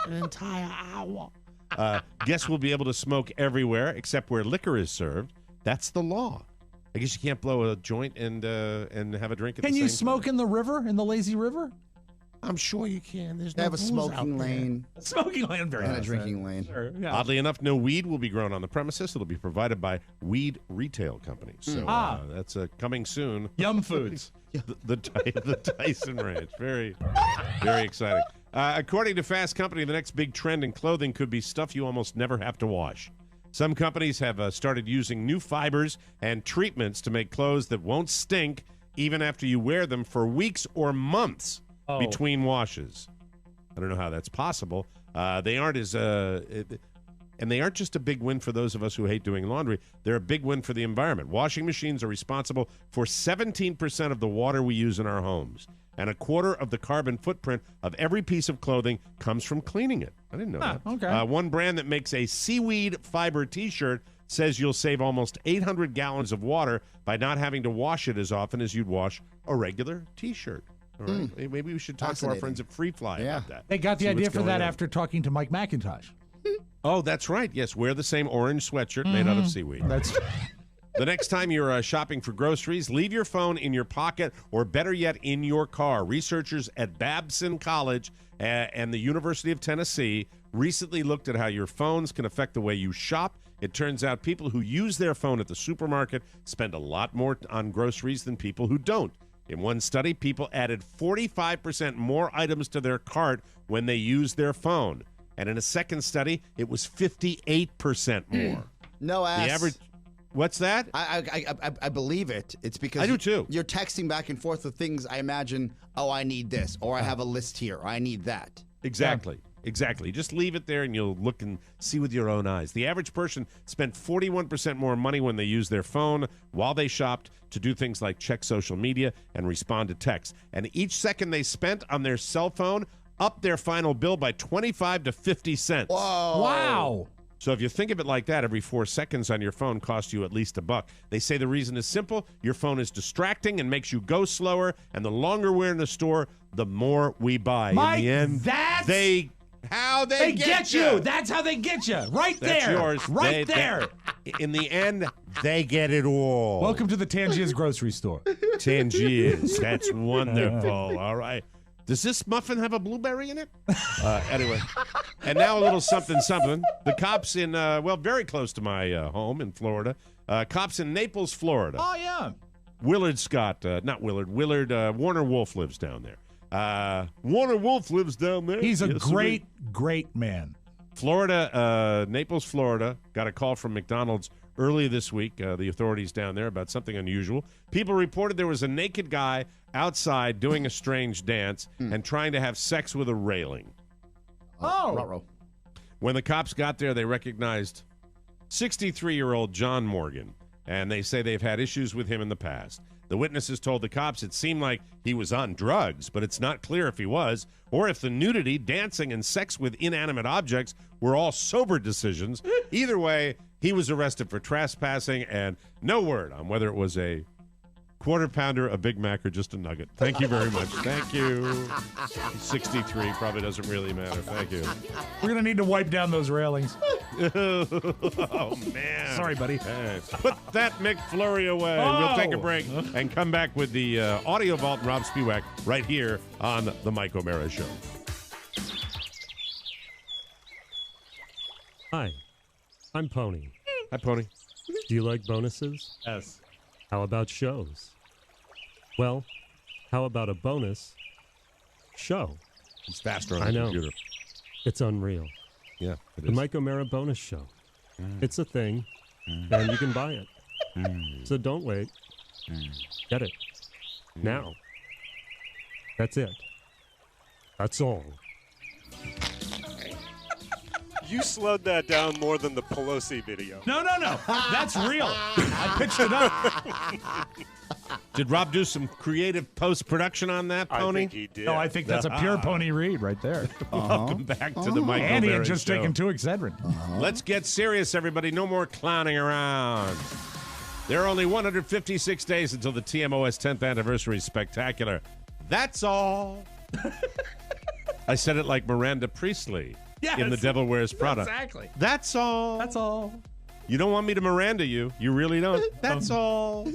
An entire hour. Guests will be able to smoke everywhere except where liquor is served. That's the law. I guess you can't blow a joint and have a drink at the same time. Can you smoke in the river, in the lazy river? I'm sure you can. There's They no have a rules smoking out there. lane. A smoking lane, very And a nice. drinking lane. Sure, yeah. Oddly enough, no weed will be grown on the premises. It'll be provided by weed retail companies. So that's coming soon. Yum Foods. the Tyson Ranch. Very, very exciting. According to Fast Company, the next big trend in clothing could be stuff you almost never have to wash. Some companies have started using new fibers and treatments to make clothes that won't stink even after you wear them for weeks or months between washes. I don't know how that's possible. They aren't as... And they aren't just a big win for those of us who hate doing laundry. They're a big win for the environment. Washing machines are responsible for 17% of the water we use in our homes. And a quarter of the carbon footprint of every piece of clothing comes from cleaning it. I didn't know that. Okay. One brand that makes a seaweed fiber T-shirt says you'll save almost 800 gallons of water by not having to wash it as often as you'd wash a regular T-shirt. All right. Maybe we should talk to our friends at Free Fly about that. They got the idea for that after talking to Mike McIntosh. Oh, that's right. Yes, wear the same orange sweatshirt made out of seaweed. The next time you're shopping for groceries, leave your phone in your pocket or, better yet, in your car. Researchers at Babson College and the University of Tennessee recently looked at how your phones can affect the way you shop. It turns out people who use their phone at the supermarket spend a lot more on groceries than people who don't. In one study, people added 45% more items to their cart when they used their phone. And in a second study, it was 58% more. No ass. The average... What's that? I believe it. It's because I do too. You're texting back and forth with things. I imagine, I need this, or I have a list here, or I need that. Exactly. Exactly. Just leave it there and you'll look and see with your own eyes. The average person spent 41% more money when they used their phone while they shopped to do things like check social media and respond to texts. And each second they spent on their cell phone upped their final bill by 25 to 50 cents. Whoa. Wow. So if you think of it like that, every 4 seconds on your phone costs you at least $1. They say the reason is simple. Your phone is distracting and makes you go slower, and the longer we're in the store, the more we buy. Mike, in the end, that's they get you. That's how they get you. Right That's there. yours. Right there. In the end, they get it all. Welcome to the Tangiers grocery store. Tangiers. That's wonderful. All right. Does this muffin have a blueberry in it? Anyway. And now a little something. The cops in, very close to my home in Florida. Cops in Naples, Florida. Oh, yeah. Willard Scott, not Willard. Willard, Warner Wolf lives down there. Warner Wolf lives down there. He's a great man. Florida, Naples, Florida, got a call from McDonald's early this week, the authorities down there, about something unusual. People reported there was a naked guy outside doing a strange dance and trying to have sex with a railing. Oh. When the cops got there, they recognized 63-year-old John Morgan, and they say they've had issues with him in the past. The witnesses told the cops it seemed like he was on drugs, but it's not clear if he was, or if the nudity, dancing, and sex with inanimate objects were all sober decisions. Either way, he was arrested for trespassing, and no word on whether it was a quarter pounder, a Big Mac, or just a nugget. Thank you very much. Thank you. 63 probably doesn't really matter. Thank you. We're going to need to wipe down those railings. Oh, man. Sorry, buddy. Put that McFlurry away. We'll take a break and come back with the Audio Vault and Rob Spiewak right here on The Mike O'Mara Show. Hi, I'm Pony. Hi, Pony. Do you like bonuses? Yes. How about shows? Well, how about a bonus show? It's faster on the computer. It's unreal. Yeah, it The is. Mike O'Mara bonus show. It's a thing, and you can buy it. So don't wait. Get it. Now. That's it. That's all. You slowed that down more than the Pelosi video. No. That's real. I pitched it up. Did Rob do some creative post-production on that, Pony? I think he did. No, I think that's a pure Pony Reed right there. Welcome back to the Mike And he O'Mara had just Show. taken 2 Excedrin. Let's get serious, everybody. No more clowning around. There are only 156 days until the TMOS 10th anniversary spectacular. That's all. I said it like Miranda Priestley in The Devil Wears Prada. Exactly. That's all. That's all. You don't want me to Miranda you. You really don't. That's all.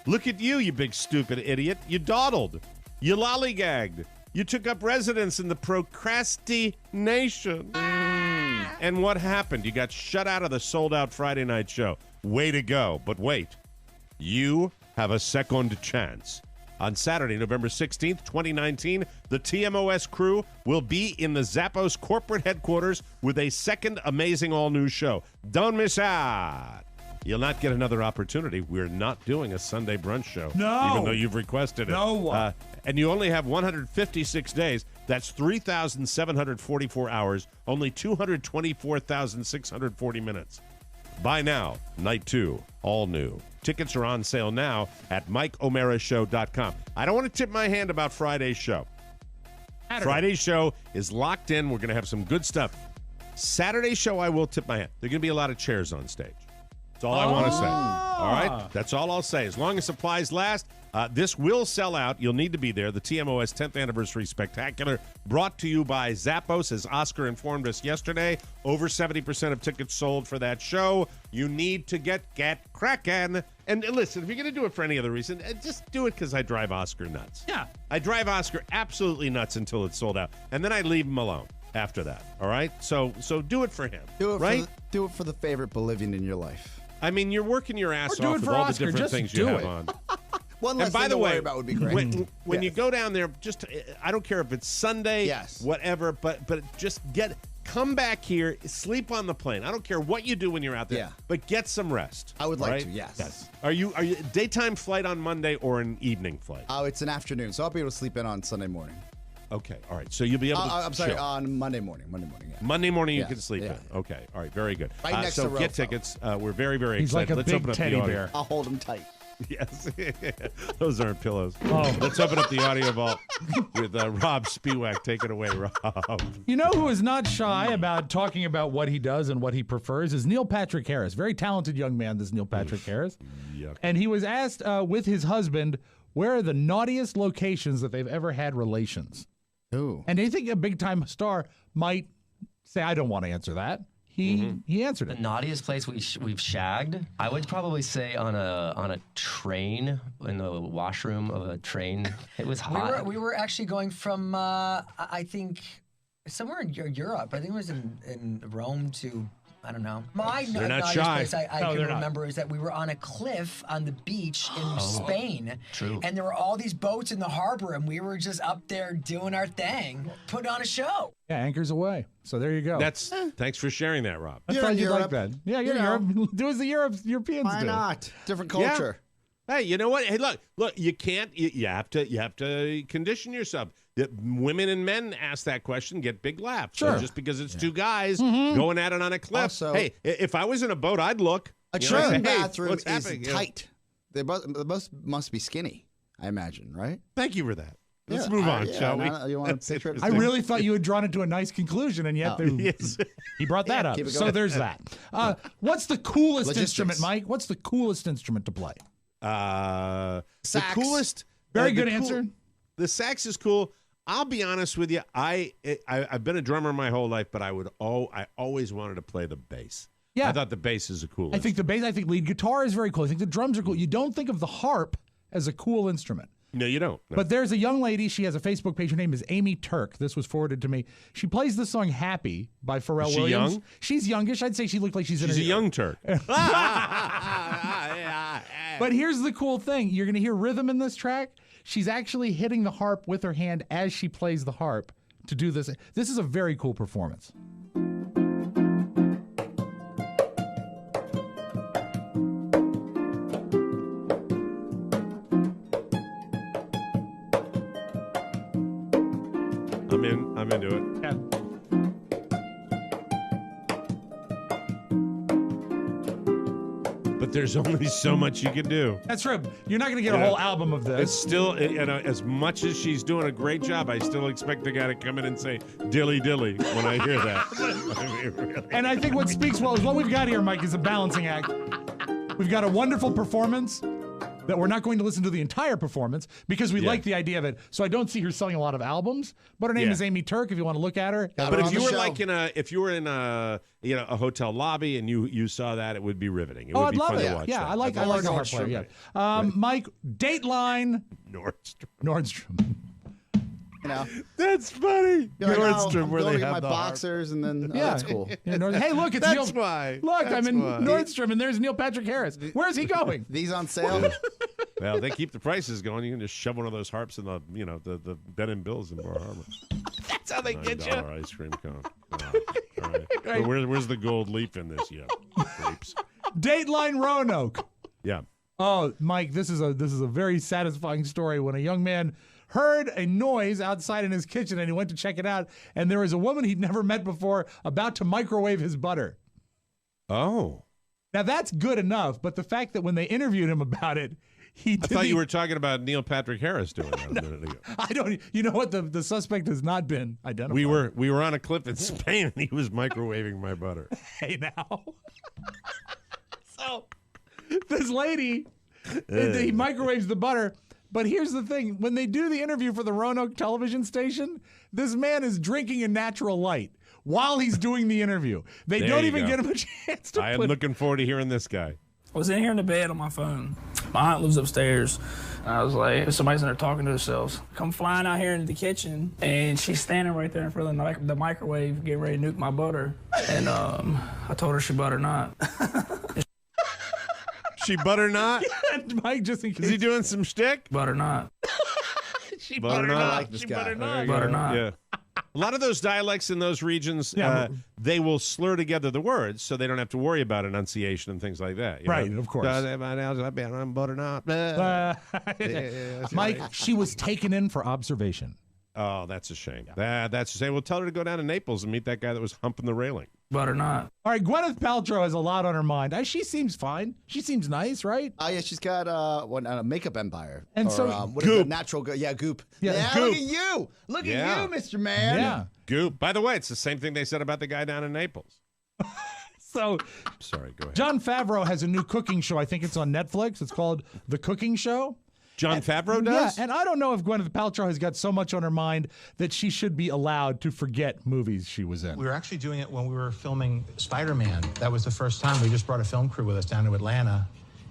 Look at you, you big stupid idiot. You dawdled. You lollygagged. You took up residence in the procrastination. And what happened? You got shut out of the sold-out Friday night show. Way to go. But wait. You have a second chance. On Saturday, November 16th, 2019, the TMOS crew will be in the Zappos corporate headquarters with a second amazing all-new show. Don't miss out. You'll not get another opportunity. We're not doing a Sunday brunch show. No. Even though you've requested it. No. And you only have 156 days. That's 3,744 hours. Only 224,640 minutes. Buy now. Night 2. All new. Tickets are on sale now at MikeO'MaraShow.com. I don't want to tip my hand about Friday's show. Friday's show is locked in. We're going to have some good stuff. Saturday's show, I will tip my hand. There are going to be a lot of chairs on stage. That's all I want to say. All right? That's all I'll say. As long as supplies last, this will sell out. You'll need to be there. The TMOS 10th Anniversary Spectacular, brought to you by Zappos, as Oscar informed us yesterday. Over 70% of tickets sold for that show. You need to get cracking. And listen, if you're going to do it for any other reason, just do it because I drive Oscar nuts. Yeah. I drive Oscar absolutely nuts until it's sold out. And then I leave him alone after that. All right? So do it for him. Do it right? do it for the favorite Bolivian in your life. I mean, you're working your ass off with all the different things you have on. One less thing to worry about would be great. When you go down there, just I don't care if it's Sunday, whatever, but just come back here, sleep on the plane. I don't care what you do when you're out there, but get some rest. I would like to, yes. Are you daytime flight on Monday or an evening flight? Oh, it's an afternoon, so I'll be able to sleep in on Sunday morning. Okay, all right. So you'll be able to I'm sorry, chill. On Monday morning, yeah. Monday morning you can sleep in. Okay, all right, very good. Right next so to get Rofo. tickets. We're very, very He's excited. like a Let's big open up teddy the audio. bear. I'll hold him tight. Yes. Those aren't pillows. Oh. Let's open up the audio vault with Robb Spiewak. Take it away, Robb. You know who is not shy about talking about what he does and what he prefers is Neil Patrick Harris. Very talented young man, this Neil Patrick Harris. Yuck. And he was asked with his husband, where are the naughtiest locations that they've ever had relations? Ooh. And you think a big-time star might say, I don't want to answer that. He answered it. The naughtiest place we've shagged, I would probably say on a train, in the washroom of a train. It was hot. We were actually going from I think somewhere in Europe. I think it was in Rome to, I don't know. My naughtiest place I can remember is that we were on a cliff on the beach in Spain. True. And there were all these boats in the harbor, and we were just up there doing our thing, putting on a show. Yeah, anchors away. So there you go. Thanks for sharing that, Robb. I thought you'd like that. Yeah, you're in Europe. Do as the Europeans do. Why not? Different culture. Yeah. Hey, you know what? Hey, look. You can't. You have to condition yourself. Women and men ask that question, get big laughs. Sure. So just because it's two guys going at it on a cliff. Also, hey, if I was in a boat, I'd look. A train bathroom is tight. They must be skinny, I imagine, right? Thank you for that. Let's move on, shall we? You want to take I really thought you had drawn it to a nice conclusion, and yet he brought that up. So there's that. What's the coolest instrument, Mike? What's the coolest instrument to play? Sax. The coolest. Very good answer. The sax is cool. I'll be honest with you. I've been a drummer my whole life, but I always wanted to play the bass. Yeah. I thought the bass is a cool I think the bass, I think lead guitar is very cool. I think the drums are cool. You don't think of the harp as a cool instrument. No, you don't. No. But there's a young lady. She has a Facebook page. Her name is Amy Turk. This was forwarded to me. She plays the song Happy by Pharrell Williams. Young? She's youngish. I'd say she looked like she's a young Turk. But here's the cool thing. You're going to hear rhythm in this track. She's actually hitting the harp with her hand as she plays the harp to do this. This is a very cool performance. I'm into it. Yeah. But there's only so much you can do. That's true. You're not going to get a whole album of this. It's still, as much as she's doing a great job, I still expect the guy to come in and say dilly dilly when I hear that. I mean, really. And I think what speaks well is what we've got here, Mike, is a balancing act. We've got a wonderful performance that we're not going to listen to the entire performance because we like the idea of it. So I don't see her selling a lot of albums, but her name is Amy Turk if you want to look at her. But if you were in a hotel lobby and you saw that, it would be riveting. It would I'd be love fun it. to watch. Yeah, that. I like a harp player. Yeah. Right. Mike, Dateline. Nordstrom. You know, that's funny. Nordstrom, where they have my boxers, and then that's cool. Hey, look, it's that's Neil. Why. Look, that's I'm in why. Nordstrom, and there's Neil Patrick Harris. Where's he going? These on sale. Well, they keep the prices going. You can just shove one of those harps in the Ben and Bill's in Bar Harbor. That's how they get you. $9 ice cream cone. All right. Where's the gold leaf in this? Yeah, grapes. Dateline Roanoke. Yeah. Oh, Mike, this is a very satisfying story. When a young man heard a noise outside in his kitchen and he went to check it out, and there was a woman he'd never met before about to microwave his butter. Oh. Now that's good enough, but the fact that when they interviewed him about it, I thought you were talking about Neil Patrick Harris doing that a minute ago. I don't. You know what? The suspect has not been identified. We were on a cliff in Spain, and he was microwaving my butter. Hey, now. So, this lady, he microwaves the butter. But here's the thing. When they do the interview for the Roanoke television station, this man is drinking a natural light while he's doing the interview. They don't even get him a chance to I am looking forward to hearing this guy. I was in here in the bed on my phone. My aunt lives upstairs. I was like, somebody's in there talking to themselves. Come flying out here into the kitchen, and she's standing right there in front of the microwave, getting ready to nuke my butter. And I told her she butter not. She butter not? Mike, just in case. Is he doing some shtick? Butter not. She butter not. I like this guy. Butter not. Yeah. A lot of those dialects in those regions, they will slur together the words, so they don't have to worry about enunciation and things like that. Right, of course. Butter not. Mike, she was taken in for observation. Oh, that's a shame. That's a shame. Well, tell her to go down to Naples and meet that guy that was humping the railing. Butter not. All right, Gwyneth Paltrow has a lot on her mind. She seems fine. She seems nice, right? Oh, yeah, she's got a makeup empire. And Goop. Goop. Is it? Natural Goop. Yeah, Goop. Yeah, Goop. Look at you. Look at you, Mr. Man. Yeah. Goop. By the way, it's the same thing they said about the guy down in Naples. So, sorry, go ahead. John Favreau has a new cooking show. I think it's on Netflix. It's called The Cooking Show. John Favreau does? Yeah, and I don't know if Gwyneth Paltrow has got so much on her mind that she should be allowed to forget movies she was in. We were actually doing it when we were filming Spider-Man. That was the first time. We just brought a film crew with us down to Atlanta,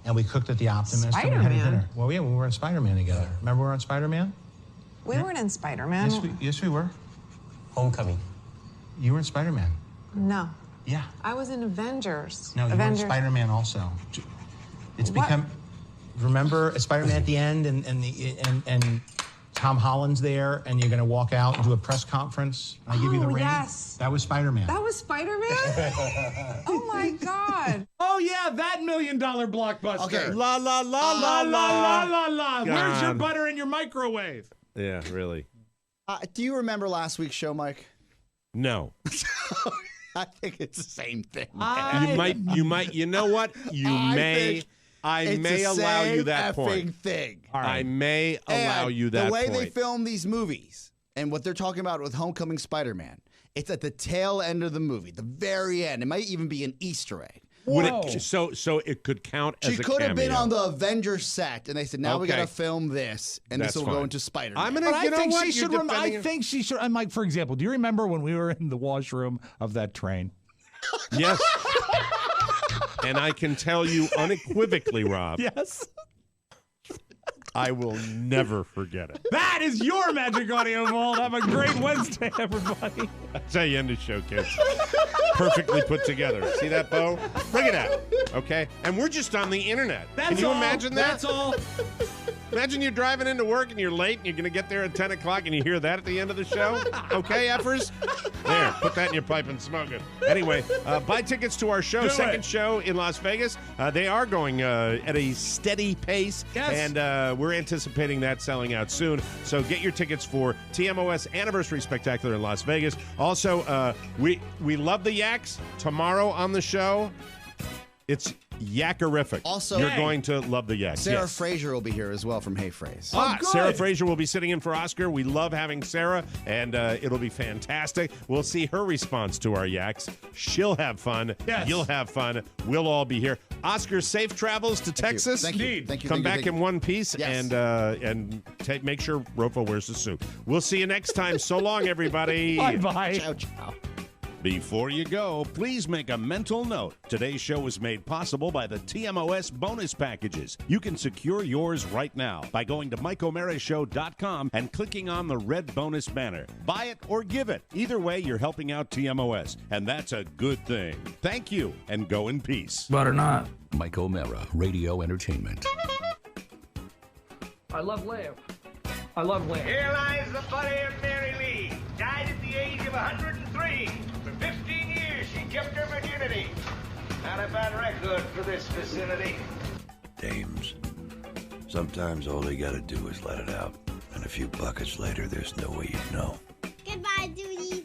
and we cooked at the Optimist. And we had a dinner. Well, yeah, we were in Spider-Man together. Remember we were on Spider-Man? We weren't in Spider-Man. Yes, we were. Homecoming. You were in Spider-Man. No. Yeah. I was in Avengers. No, you were in Spider-Man also. It's become... Remember Spider-Man at the end, and Tom Holland's there, and you're going to walk out and do a press conference. And I give you the ring. Yes. That was Spider-Man. That was Spider-Man? Oh, my God. Oh, yeah, that $1 million blockbuster. Okay. La, la, la, la, la, la, la. God. Where's your butter in your microwave? Yeah, really. Do you remember last week's show, Mike? No. I think it's the same thing. You might. You know what? I may allow you that point. Thing. I may allow you that point. The way they film these movies and what they're talking about with Homecoming Spider-Man, it's at the tail end of the movie, the very end. It might even be an Easter egg. So it could count as a cameo. She could have been on the Avengers set, and they said, "Now we got to film this, and this will go into Spider-Man." I think she should. I'm like, for example, do you remember when we were in the washroom of that train? Yes. And I can tell you unequivocally, Rob. Yes. I will never forget it. That is your Magic Audio Vault. Have a great Wednesday, everybody. That's how you end the show, kids. Perfectly put together. See that, Bo? Bring it out. Okay? And we're just on the internet. Can you imagine that? That's all. Imagine you're driving into work and you're late and you're going to get there at 10 o'clock and you hear that at the end of the show. Okay, effers? There, put that in your pipe and smoke it. Anyway, buy tickets to our show, second show in Las Vegas. They are going at a steady pace. Yes. And we're anticipating that selling out soon. So get your tickets for TMOS Anniversary Spectacular in Las Vegas. Also, we love the Yaks. Tomorrow on the show, it's Yakerific. Also, you're going to love the Yaks. Sarah Fraser will be here as well from Hey Phrase. Sarah Fraser will be sitting in for Oscar. We love having Sarah, and it'll be fantastic. We'll see her response to our Yaks. She'll have fun. Yes. You'll have fun. We'll all be here. Oscar, safe travels to Texas. Thank you. Come back in one piece, Yes. and make sure Rofo wears the suit. We'll see you next time. So long, everybody. Bye-bye. Ciao, ciao. Before you go, please make a mental note. Today's show was made possible by the TMOS bonus packages. You can secure yours right now by going to MikeO'MaraShow.com and clicking on the red bonus banner. Buy it or give it. Either way, you're helping out TMOS, and that's a good thing. Thank you, and go in peace. Butter not. Mike O'Mara, Radio Entertainment. I love lamb. I love lamb. Here lies the body of Mary Lee. Died at the age of 103. For 15 years, she kept her virginity. Now, Not a bad record for this vicinity. Dames. Sometimes all they gotta do is let it out. And a few buckets later, there's no way you'd know. Goodbye, Duty.